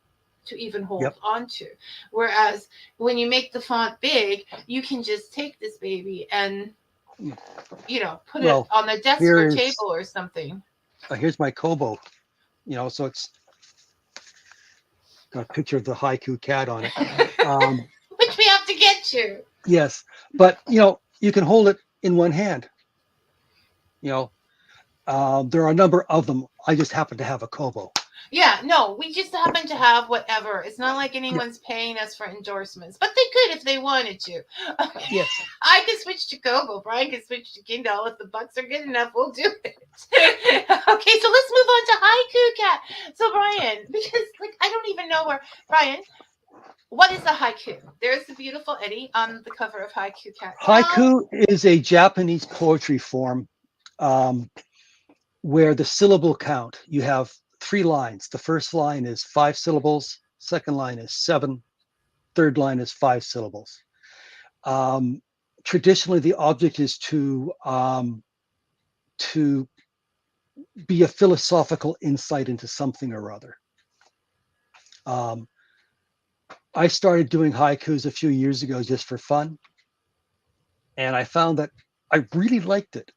to even hold onto. Whereas when you make the font big, you can just take this baby and put it on the desk or table or something. Here's my Kobo, so it's got a picture of the Haiku Cat on it. Which we have to get to. Yes, but you can hold it in one hand. There are a number of them. I just happen to have a Kobo. Yeah, no, we just happen to have whatever. It's not like anyone's paying us for endorsements, but they could if they wanted to. Yes. I could switch to Kobo. Brian can switch to Kindle. If the bucks are good enough, we'll do it. Okay, so let's move on to Haiku Cat. So Brian, because I don't even know where Brian. What is a haiku? There's the beautiful Eddie on the cover of Haiku Cat. Haiku is a Japanese poetry form where the syllable count, you have 3 lines. The first line is 5 syllables. Second line is 7. Third line is 5 syllables. Traditionally, the object is to be a philosophical insight into something or other. I started doing haikus a few years ago just for fun, and I found that I really liked it.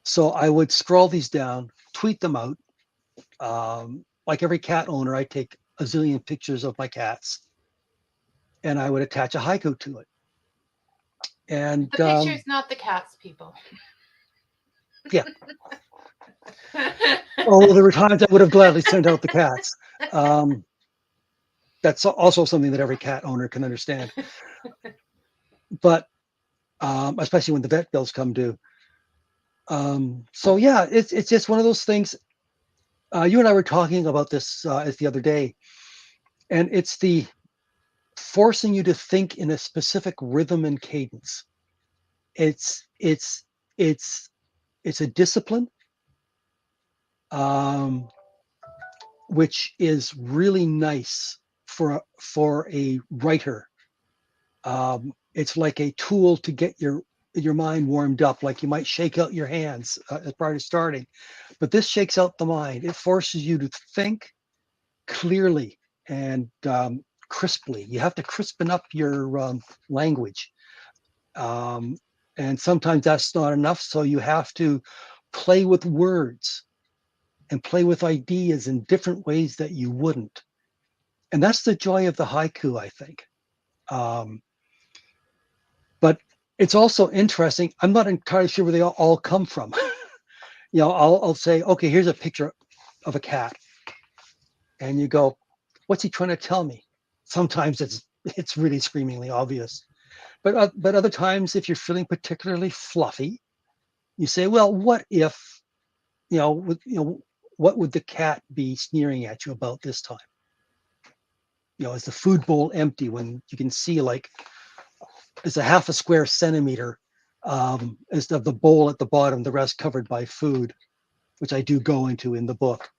So I would scroll these down, tweet them out. Like every cat owner, I take a zillion pictures of my cats, and I would attach a haiku to it. And the pictures, not the cats, people. Yeah. Although there were times I would have gladly sent out the cats. That's also something that every cat owner can understand. But especially when the vet bills come due. So yeah, it's just one of those things. You and I were talking about this the other day, and it's the forcing you to think in a specific rhythm and cadence. It's a discipline, which is really nice for a writer. It's like a tool to get your mind warmed up, like you might shake out your hands as part of starting. But this shakes out the mind. It forces you to think clearly and crisply. You have to crispen up your language. And sometimes that's not enough. So you have to play with words and play with ideas in different ways that you wouldn't. And that's the joy of the haiku, I think. Um, but it's also interesting. I'm not entirely sure where they all come from. I'll say, okay, here's a picture of a cat, and you go, what's he trying to tell me? Sometimes it's really screamingly obvious, but other times, if you're feeling particularly fluffy, you say, well, what if, what would the cat be sneering at you about this time? Is the food bowl empty when you can see like it's a half a square centimeter is of the bowl at the bottom, the rest covered by food, which I do go into in the book.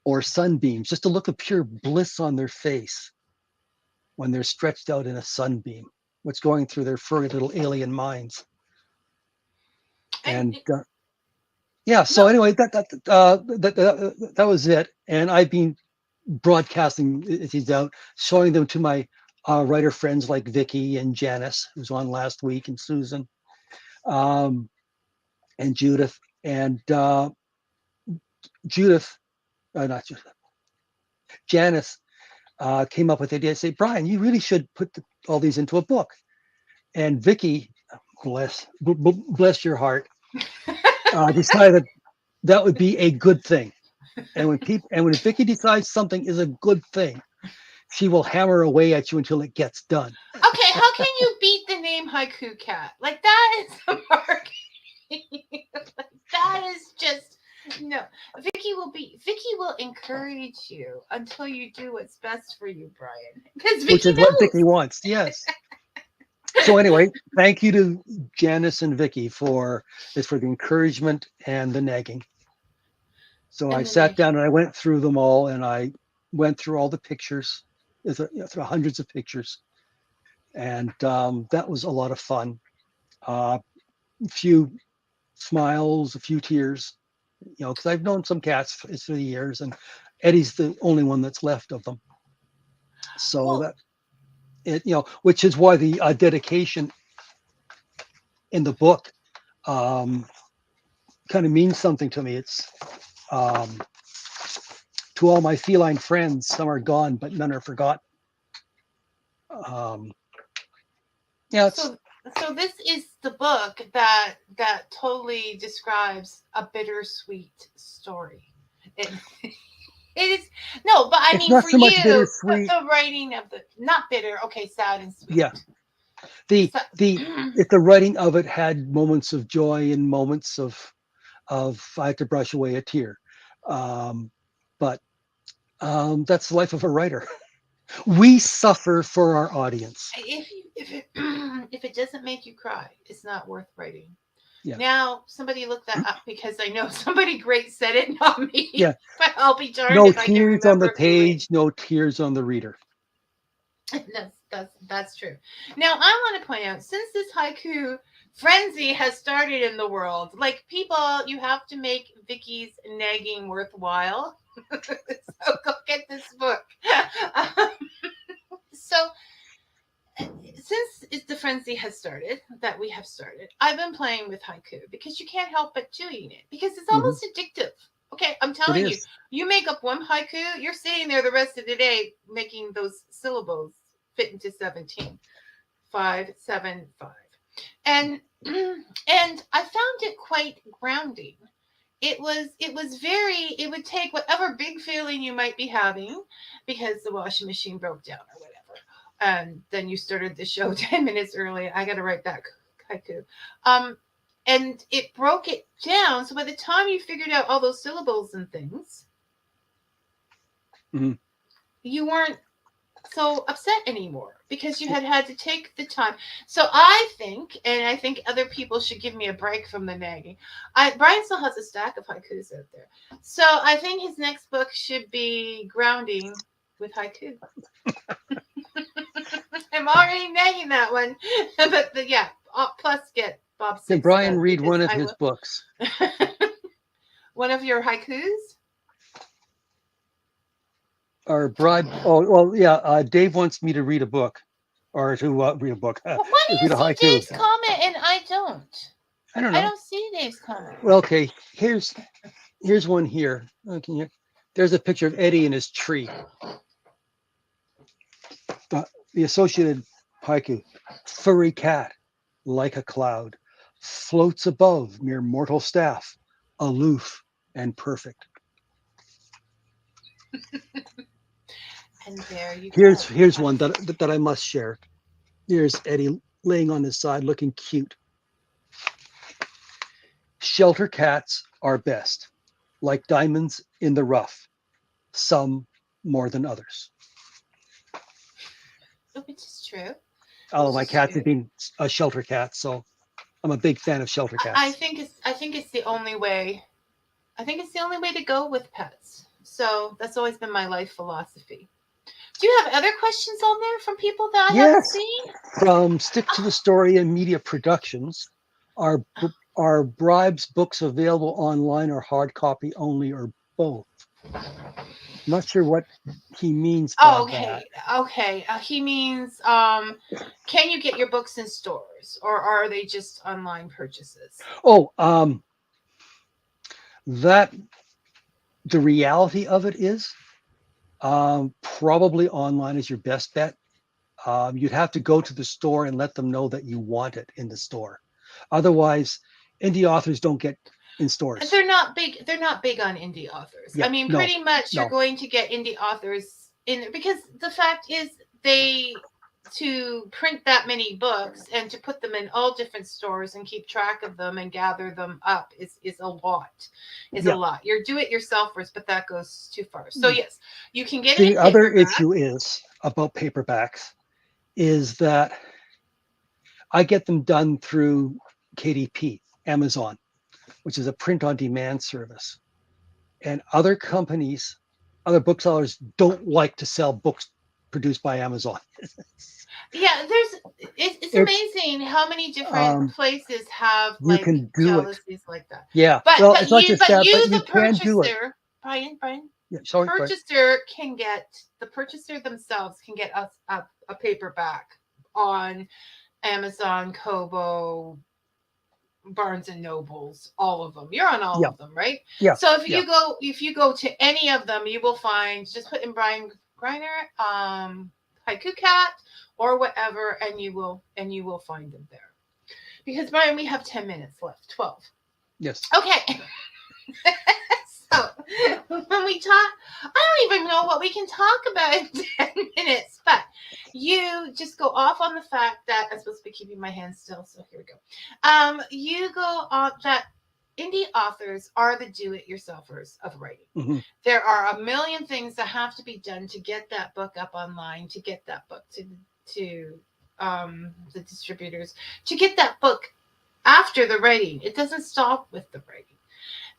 Or sunbeams, just a look of pure bliss on their face when they're stretched out in a sunbeam, what's going through their furry little alien minds. And yeah, so anyway, that was it. And I've been broadcasting these out, showing them to my writer friends like Vicky and Janice, who's on last week, and Susan, and Judith. And not Judith, Janice came up with the idea. Say, Brian, you really should put all these into a book. And Vicky, bless your heart, decided that would be a good thing. And when Vicky decides something is a good thing, she will hammer away at you until it gets done. Okay, how can you beat the name Haiku Cat? Like, that is the marketing. That is just no. Vicky will encourage you until you do what's best for you, Brian. Because Which is what Vicky wants. Yes. So anyway, thank you to Janice and Vicky for the encouragement and the nagging. So I sat down and I went through them all, and I went through all the pictures, through hundreds of pictures, and that was a lot of fun. A few smiles, a few tears, because I've known some cats through the years, and Eddie's the only one that's left of them. So which is why the dedication in the book kind of means something to me. It's to all my feline friends, some are gone, but none are forgotten. So this is the book that totally describes a bittersweet story. It is no, but I mean, for so much you, bittersweet. The writing of the not bitter, okay, sad and sweet. Yeah, if the writing of it had moments of joy and moments of I had to brush away a tear, but that's the life of a writer. We suffer for our audience. If it doesn't make you cry, it's not worth writing. Yeah. Now somebody look that up, because I know somebody great said it, not me. Yeah. But I'll be darned No if I can tears on the remember page, no tears on the reader. That's true. Now I want to point out, since this haiku frenzy has started in the world, like, people, you have to make Vicky's nagging worthwhile. So go get this book. So since the frenzy has started, that we have started, I've been playing with haiku, because you can't help but doing it, because it's almost addictive. Okay, I'm telling you, you make up one haiku, you're sitting there the rest of the day making those syllables fit into 17. 5, 7, 5. And I found it quite grounding. It would take whatever big feeling you might be having because the washing machine broke down or whatever. And then you started the show 10 minutes early. I got to write that haiku. And it broke it down. So by the time you figured out all those syllables and things, you weren't so upset anymore, because you had to take the time. So I think other people should give me a break from the nagging. Brian still has a stack of haikus out there. So I think his next book should be grounding with haiku. I'm already nagging that one. But plus get Bob Series. Can Brian read one of his books? One of your haikus? Or bribe? Dave wants me to read a book, or to read a book. Why do you see Dave's comment and I don't? I don't know. I don't see Dave's comment. Well, okay. Here's one here. There's a picture of Eddie in his tree. The associated haiku: furry cat, like a cloud, floats above mere mortal staff, aloof and perfect. And there you go. Here's one that I must share. Here's Eddie laying on his side, looking cute. Shelter cats are best, like diamonds in the rough, some more than others. Which is true. Oh, my cats have been a shelter cat, so I'm a big fan of shelter cats. I think it's the only way. I think it's the only way to go with pets. So that's always been my life philosophy. Do you have other questions on there from people that I haven't seen? From Stick to the Story and Media Productions, are Bribes books available online or hard copy only, or both? Not sure what he means by that. Okay. He means, can you get your books in stores, or are they just online purchases? Oh, that the reality of it is, probably online is your best bet. You'd have to go to the store and let them know that you want it in the store. Otherwise, indie authors don't get in stores. They're not big. They're not big on indie authors. Yeah, I mean, pretty much you're going to get indie authors in, because the fact is to print that many books and to put them in all different stores and keep track of them and gather them up is a lot. A lot. You're do-it-yourselfers, but that goes too far. So yes, you can get it in The other paperback. issue is about paperbacks is that I get them done through KDP, Amazon, which is a print-on-demand service. And other companies, other booksellers don't like to sell books produced by Amazon. Yeah, it's amazing how many different places have like jealousies like that. Yeah, but well, it's not just that, you, but you the can do it. purchaser, Brian, Yeah, sorry, the purchaser themselves can get us a paperback on Amazon, Kobo, Barnes and Nobles, all of them. You're on all of them, right? Yeah. So if you go to any of them, you will find, just put in Brian Greiner, Haiku Cat, or whatever, and you will find them there. Because Brian, we have 10 minutes left. 12. Yes. Okay. So when we talk, I don't even know what we can talk about in 10 minutes, but you just go off on the fact that I'm supposed to be keeping my hands still, so here we go. You go on that indie authors are the do-it-yourselfers of writing. Mm-hmm. There are a million things that have to be done to get that book up online, to get that book to the distributors, to get that book after the writing. It doesn't stop with the writing.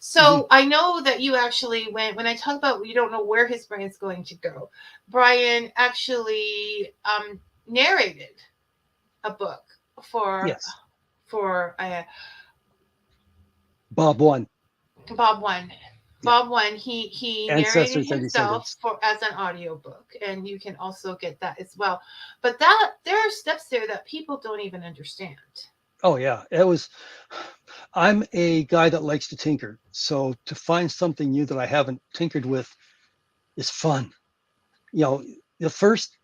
So I know that you actually went, when I talk about you don't know where his brain's going to go, Brian actually narrated a book for Bob One. Bob One, he Ancestors narrated himself as an audiobook, and you can also get that as well. But there are steps there that people don't even understand. Oh yeah, I'm a guy that likes to tinker, so to find something new that I haven't tinkered with is fun. You know, the first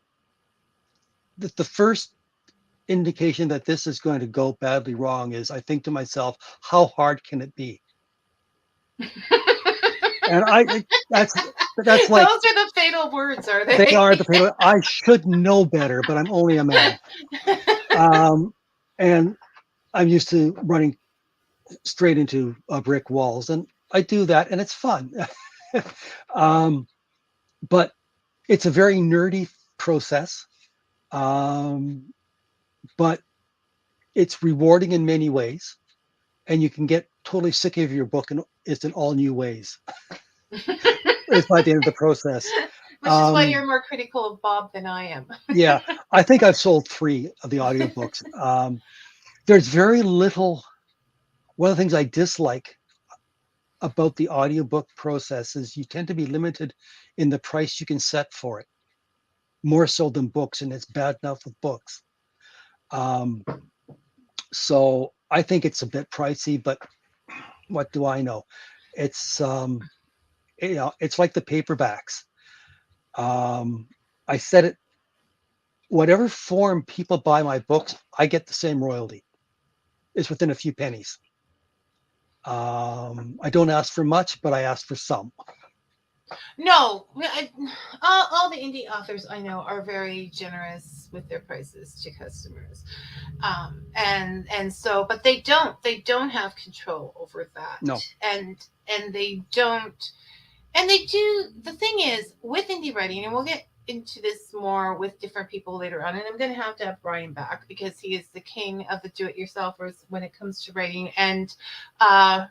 indication that this is going to go badly wrong is I think to myself, how hard can it be? And that's like, those are the fatal words, are they? They are the fatal. I should know better, but I'm only a man. And I'm used to running straight into brick walls, and I do that, and it's fun. But it's a very nerdy process, but it's rewarding in many ways, and you can get totally sick of your book, and it's in all new ways. It's by the end of the process. Which is why you're more critical of Bob than I am. Yeah, I think I've sold 3 of the audiobooks. There's very little. One of the things I dislike about the audiobook process is you tend to be limited in the price you can set for it, more so than books, and it's bad enough with books. So I think it's a bit pricey, but what do I know? It's it's like the paperbacks. I said it whatever form people buy my books, I get the same royalty. It's within a few pennies. I don't ask for much, but I ask for some. No, all the indie authors I know are very generous with their prices to customers, and so, but they don't have control over No, that, and they don't, and they do. The thing is with indie writing, and we'll get into this more with different people later on, and I'm going to have Brian back because he is the king of the do-it-yourselfers when it comes to writing, and uh,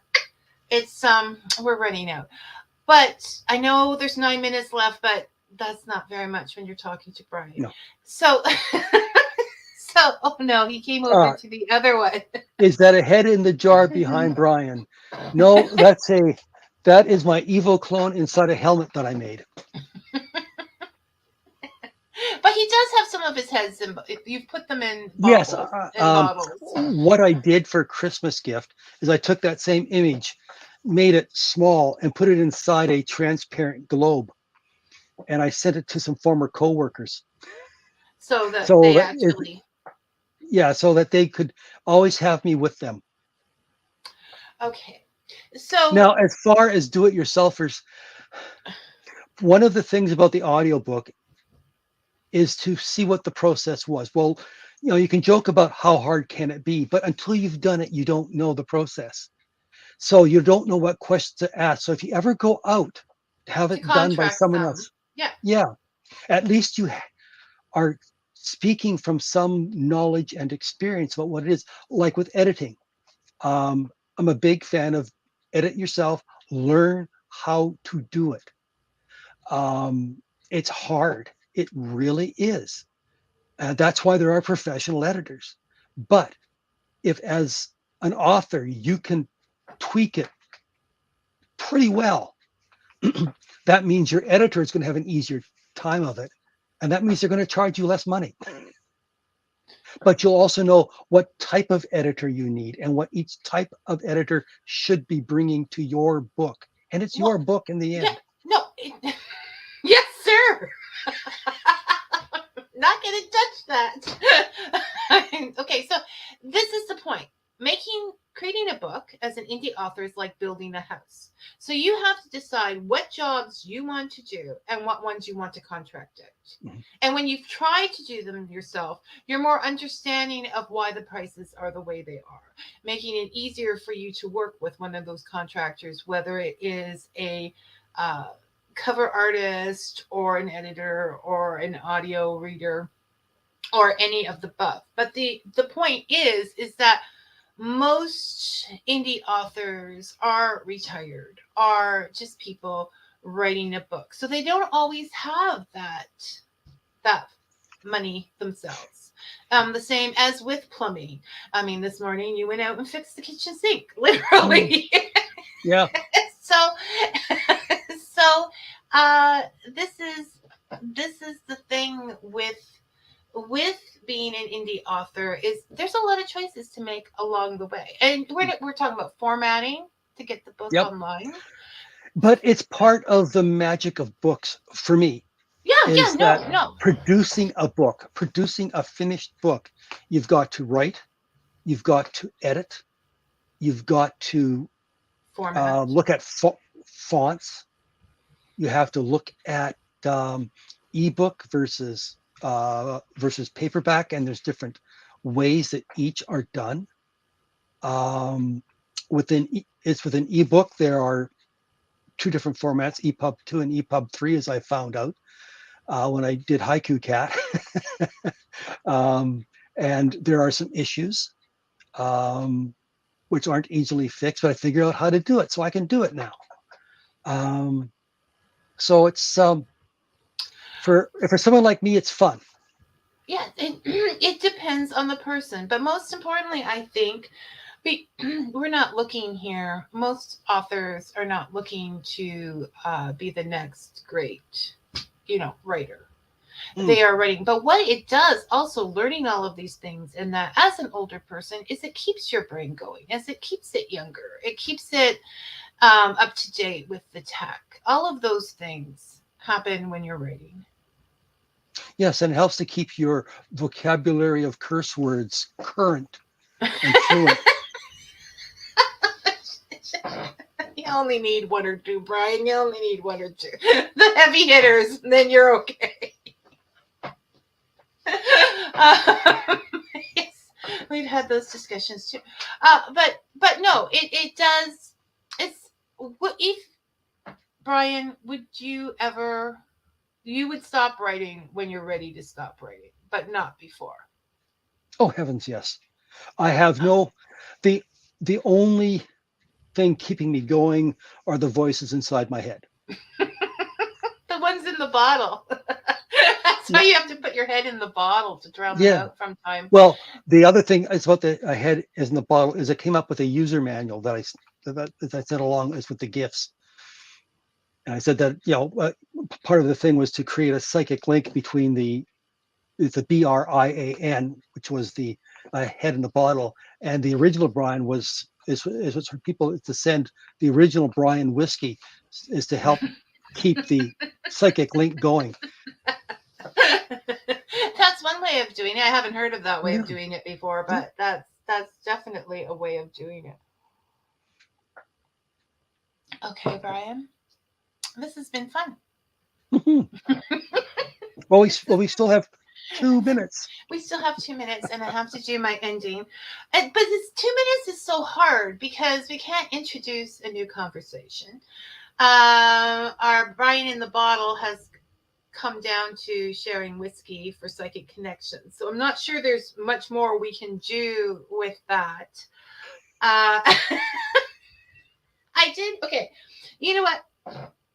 it's we're running out. But I know there's 9 minutes left, but that's not very much when you're talking to Brian. no. So, oh no, he came over Uh, to the other one. is that a head in the jar behind Brian? No, that is my evil clone inside a helmet that I made. But he does have some of his heads in. You've put them in Yes. baubles and models. What I did for a Christmas gift is I took that same image, made it small, and put it inside a transparent globe, and I sent it to some former coworkers, So that so they that actually. so that they could always have me with them. Okay. So Now, as far as do-it-yourselfers, one of the things about the audiobook is to see what the process was. Well, you can joke about how hard can it be, but until you've done it, you don't know the process. So you don't know what questions to ask. So if you ever go out to have to it done by contract someone them. else, Yeah. yeah, at least you are speaking from some knowledge and experience about what it is. Like with editing, I'm a big fan of edit yourself, learn how to do it. It's hard. It really is. And that's why there are professional editors. But if, as an author, you can tweak it pretty well, that means your editor is going to have an easier time of it. And that means they're going to charge you less money. But you'll also know what type of editor you need and what each type of editor should be bringing to your book. And it's your Well, book in the yeah. end. No. Yes, sir. Not gonna touch that. Okay, so this is the point. Creating a book as an indie author is like building a house. So you have to decide what jobs you want to do and what ones you want to contract out. Mhm. And when you've tried to do them yourself, you're more understanding of why the prices are the way they are, making it easier for you to work with one of those contractors, whether it is a uh, cover artist or an editor or an audio reader or any of the above. But the point is that most indie authors are retired, are just people writing a book. So they don't always have that money themselves. The same as with plumbing. I mean, this morning you went out and fixed the kitchen sink, literally. Yeah. So so uh this is the thing with being an indie author is there's a lot of choices to make along the way, and we're talking about formatting to get the book Yep. online. But it's part of the magic of books for me, Yeah, is that no producing a book, producing a finished book, you've got to write, you've got to edit, you've got to format. look at fonts, you have to look at ebook versus paperback, and there's different ways that each are done. Um, within ebook, there are two different formats, EPUB 2 and EPUB 3, as I found out when I did Haiku Cat. um, and there are some issues which aren't easily fixed, but I figured out how to do it, so I can do it now. So it's for someone like me, it's fun. Yeah, it depends on the person, but most importantly, I think we're not looking here. Most authors are not looking to be the next great, writer. Mm, They are writing, but what it does, also learning all of these things, and that as an older person, is it keeps your brain going, as it keeps it younger, it keeps it up to date with the tech. All of those things happen when you're writing. Yes, and it helps to keep your vocabulary of curse words current and fluent. You only need one or two, Brian. You only need one or two. The heavy hitters, then you're okay. Um, yes, we've had those discussions too. But no, it does. It's what if Brian? Would you ever? You would stop writing when you're ready to stop writing, but not before. Oh heavens, yes. I have no the the only thing keeping me going are the voices inside my head. The ones in the bottle. That's why Yeah. you have to put your head in the bottle to drown them Yeah. out from time. Well, the other thing is what I had is in the bottle is it came up with a user manual that I sent along is with the gifts. And I said that part of the thing was to create a psychic link between the BRIAN, which was the head in the bottle, and the original Brian is for people to send the original Brian whiskey is to help keep the psychic link going. That's one way of doing it. I haven't heard of that way Yeah. of doing it before, but that's definitely a way of doing it. Okay, Brian. This has been fun. Well, we still have 2 minutes. We still have 2 minutes, and I have to do my ending. But this 2 minutes is so hard because we can't introduce a new conversation. Our Brian in the bottle has come down to sharing whiskey for psychic connections. So I'm not sure there's much more we can do with that. Uh, I did. Okay. You know what?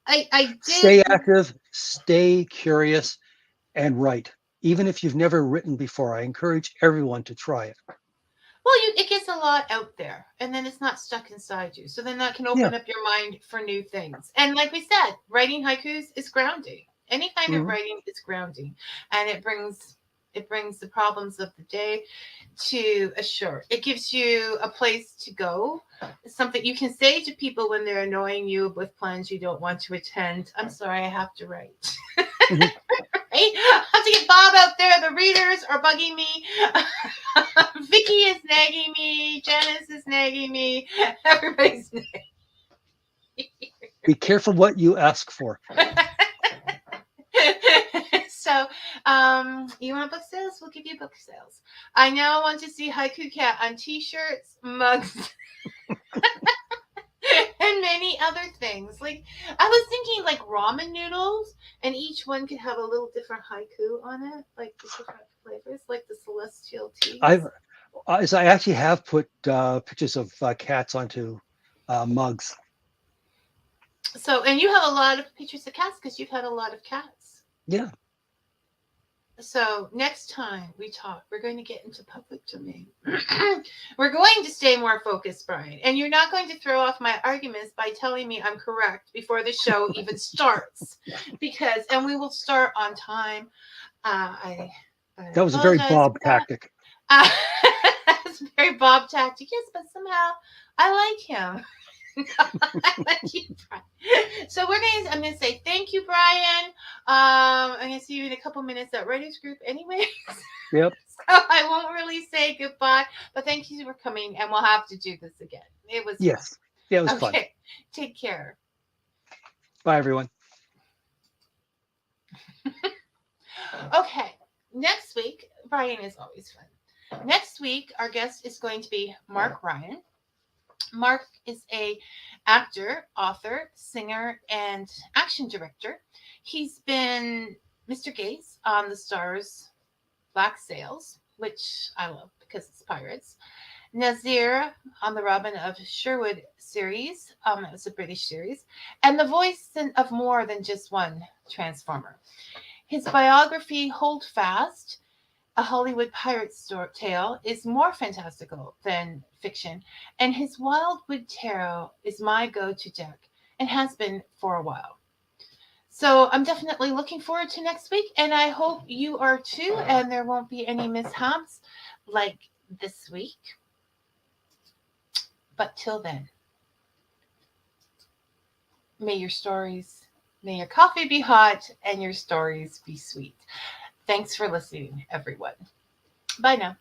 I did. Stay active, stay curious, and write. Even if you've never written before, I encourage everyone to try it. Well, it gets a lot out there, and then it's not stuck inside you. So then that can Yeah. open up your mind for new things. And like we said, writing haikus is grounding. Any kind of Mhm. writing is grounding, and it brings the problems of the day to a shore. It gives you a place to go, something you can say to people when they're annoying you with plans you don't want to attend. I'm sorry, I have to write. Mhm. Right? I have to get Bob out there. The readers are bugging me. Vicky is nagging me. Janice is nagging me. Everybody's nagging. Be careful what you ask for. So, you want book sales? We'll give you book sales. I now want to see Haiku Cat on t-shirts, mugs, and many other things. Like, I was thinking like ramen noodles, and each one could have a little different haiku on it, like the different flavors, like the celestial teas. I actually have put pictures of cats onto mugs. So, and you have a lot of pictures of cats because you've had a lot of cats. Yeah. So next time we talk, we're going to get into public domain. We're going to stay more focused, Brian. And you're not going to throw off my arguments by telling me I'm correct before the show even starts. And we will start on time. I That was a very apologize Bob for that. tactic. It's very Bob tactic. Yes, but somehow I like him. So I'm gonna say thank you, Brian. I'm gonna see you in a couple minutes at Writers Group anyway. Yep. So I won't really say goodbye, but thank you for coming, and we'll have to do this again. It was Yes. Yeah, it was fun. fun. Okay, take care. Bye, everyone. Okay, next week, Brian is always fun. Next week, our guest is going to be Mark Ryan. Mark is a actor, author, singer, and action director. He's been Mr. Gates on the Stars Black Sails, which I love because it's pirates. Nazir on the Robin of Sherwood series. It was a British series. And the voice of more than just one Transformer. His biography, Hold Fast, a Hollywood pirate tale, is more fantastical than fiction, and his Wildwood Tarot is my go-to deck and has been for a while. So I'm definitely looking forward to next week, and I hope you are too, and there won't be any mishaps like this week. But till then, may your coffee be hot and your stories be sweet. Thanks for listening, everyone. Bye now.